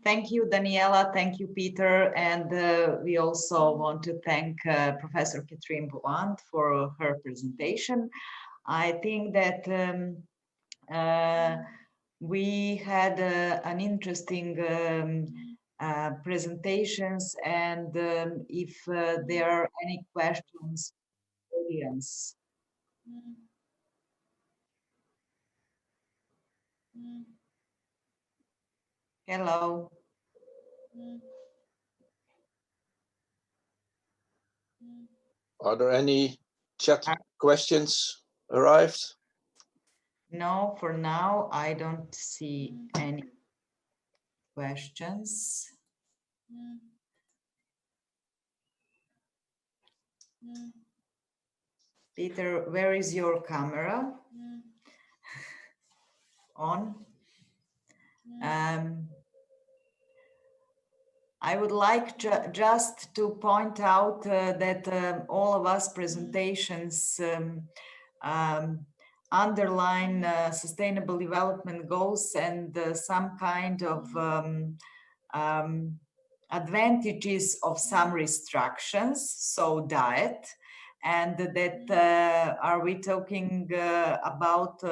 thank you, Daniela. Thank you, Peter. And we also want to thank Professor Catherine Bouand for her presentation. I think that we had an interesting presentations, and if there are any questions, audience. Hello. Are there any chat questions arrived? No, for now, I don't see any questions. Peter, where is your camera? On? I would like just to point out that all of us presentations underline sustainable development goals and some kind of advantages of some restrictions, so diet, and that are we talking about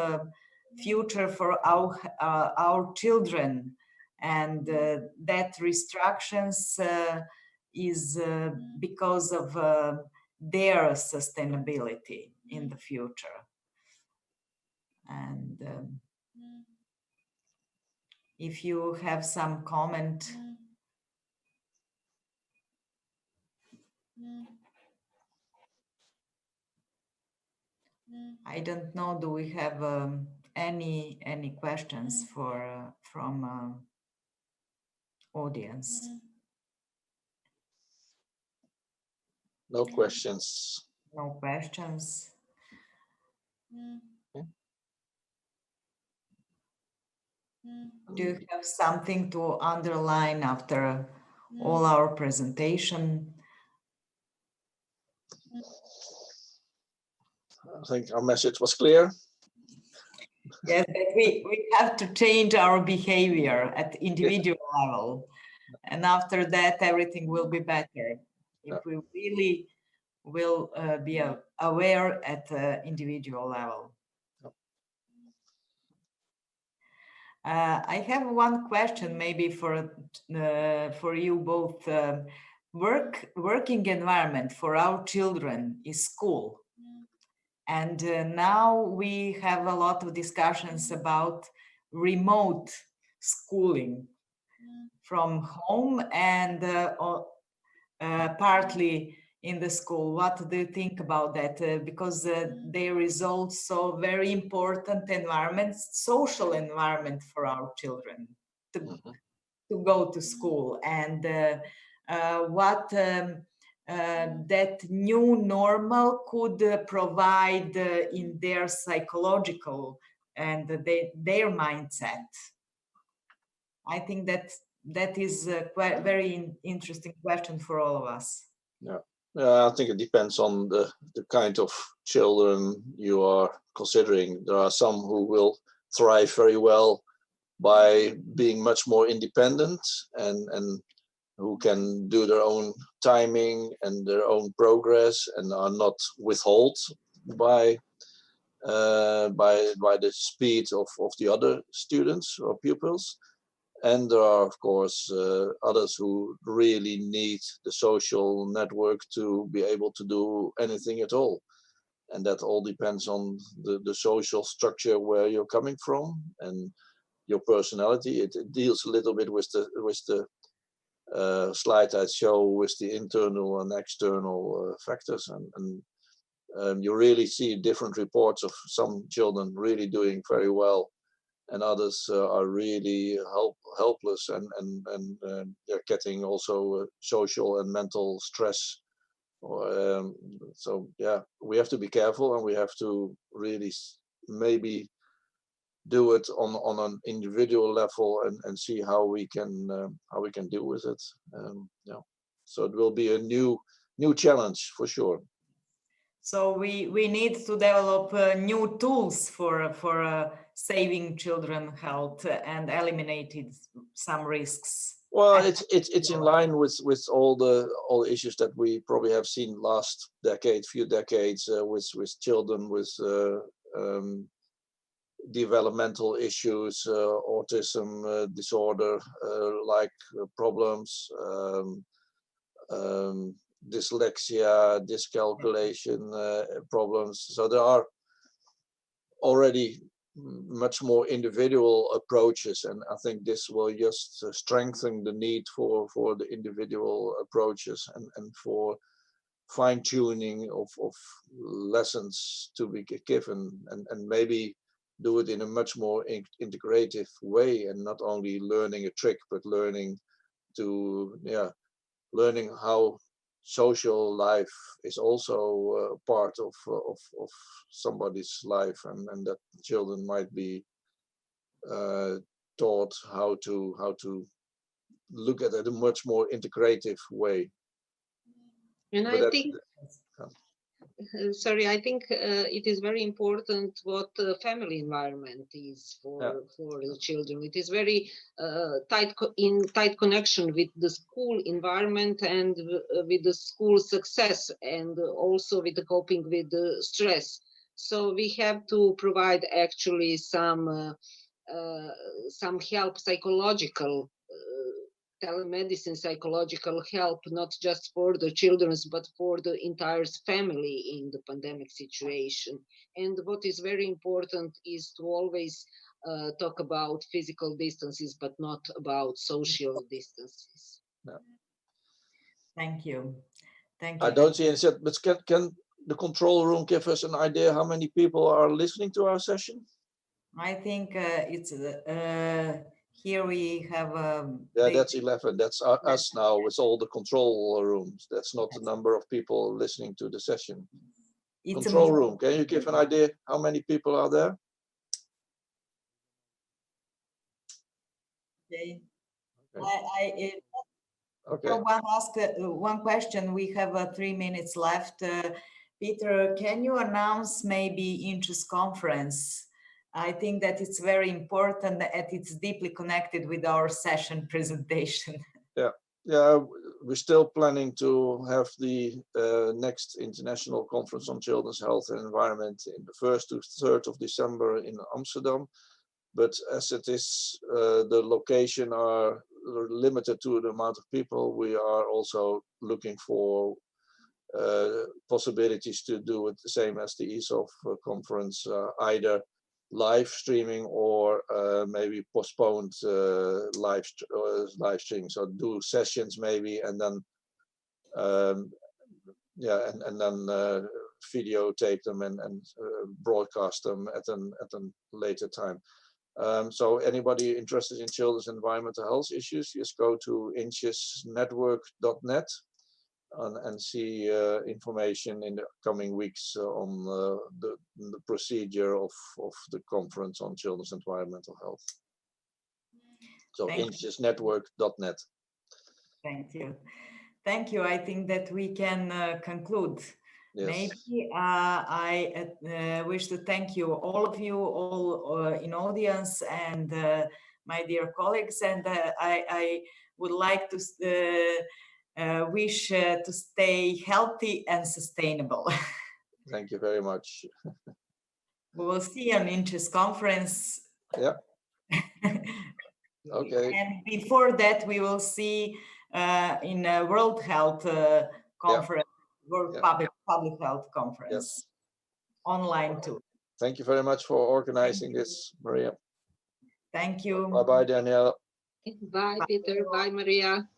future for our children, and that restrictions is because of their sustainability in the future. And if you have some comment. I don't know, do we have any questions for from audience? No questions. No questions. Okay. Do you have something to underline after all our presentation? I think our message was clear. Yes, but we have to change our behavior at individual level. And after that, everything will be better. If we really will be aware at the individual level. I have one question maybe for you both. Working environment for our children is school. And now we have a lot of discussions about remote schooling from home and partly in the school. What do you think about that? Because there is also very important environment, social environment for our children to go to school, and what that new normal could provide in their psychological and their mindset. I think that is a quite very interesting question for all of us. Yeah, I think it depends on the kind of children you are considering. There are some who will thrive very well by being much more independent and who can do their own timing and their own progress and are not withheld by the speed of the other students or pupils. And there are, of course, others who really need the social network to be able to do anything at all. And that all depends on the social structure where you're coming from and your personality. It deals a little bit with the slide I show with the internal and external factors. And you really see different reports of some children really doing very well, and others are really helpless and they're getting also social and mental stress. So yeah, we have to be careful, and we have to really maybe do it on an individual level and see how we can deal with it. Yeah, so it will be a new challenge for sure. So we need to develop new tools for saving children health and eliminating some risks. Well, it's in line with all the issues that we probably have seen last few decades with children with developmental issues, autism disorder like problems, dyslexia, dyscalculation problems. So there are already much more individual approaches, and I think this will just strengthen the need for the individual approaches and for fine-tuning of lessons to be given, and maybe do it in a much more integrative way, and not only learning a trick, but learning how social life is also part of somebody's life, and that children might be taught how to look at it in a much more integrative way. And But I think, sorry, I think it is very important what the family environment is for the children. It is very tight connection with the school environment and with the school success, and also with the coping with the stress. So we have to provide actually some help, psychological telemedicine, psychological help, not just for the children, but for the entire family in the pandemic situation. And what is very important is to always talk about physical distances, but not about social distances. Yeah. Thank you. Thank you. I don't see any set, but can the control room give us an idea how many people are listening to our session? I think it's here we have that's 11. That's us now with all the control rooms. That's not the number of people listening to the session. It's control room. Can you give an idea how many people are there? Okay. Okay. One question. We have 3 minutes left. Peter, can you announce maybe Interest Conference? I think that it's very important and it's deeply connected with our session presentation. Yeah, we're still planning to have the next International Conference on Children's Health and Environment in the 1st to 3rd of December in Amsterdam. But as it is, the location are limited to the amount of people, we are also looking for possibilities to do it the same as the ESOF conference, either live streaming or maybe postponed live streaming. So do sessions maybe, and then and then videotape them and broadcast them at a later time. So anybody interested in children's environmental health issues, just go to inchesnetwork.net and see information in the coming weeks on the procedure of the conference on children's environmental health. So inchesnetwork.net. Thank you. Thank you. I think that we can conclude. Yes. Maybe I wish to thank you, all of you, all in audience, and my dear colleagues. And I would like to wish to stay healthy and sustainable. Thank you very much. We will see you on Interest Conference. Yeah. Okay. And before that, we will see in a World Health Conference. World Public Health Conference, online too. Thank you very much for organizing this, Maria. Thank you. Bye-bye, Danielle. Bye, Peter. Bye, Maria.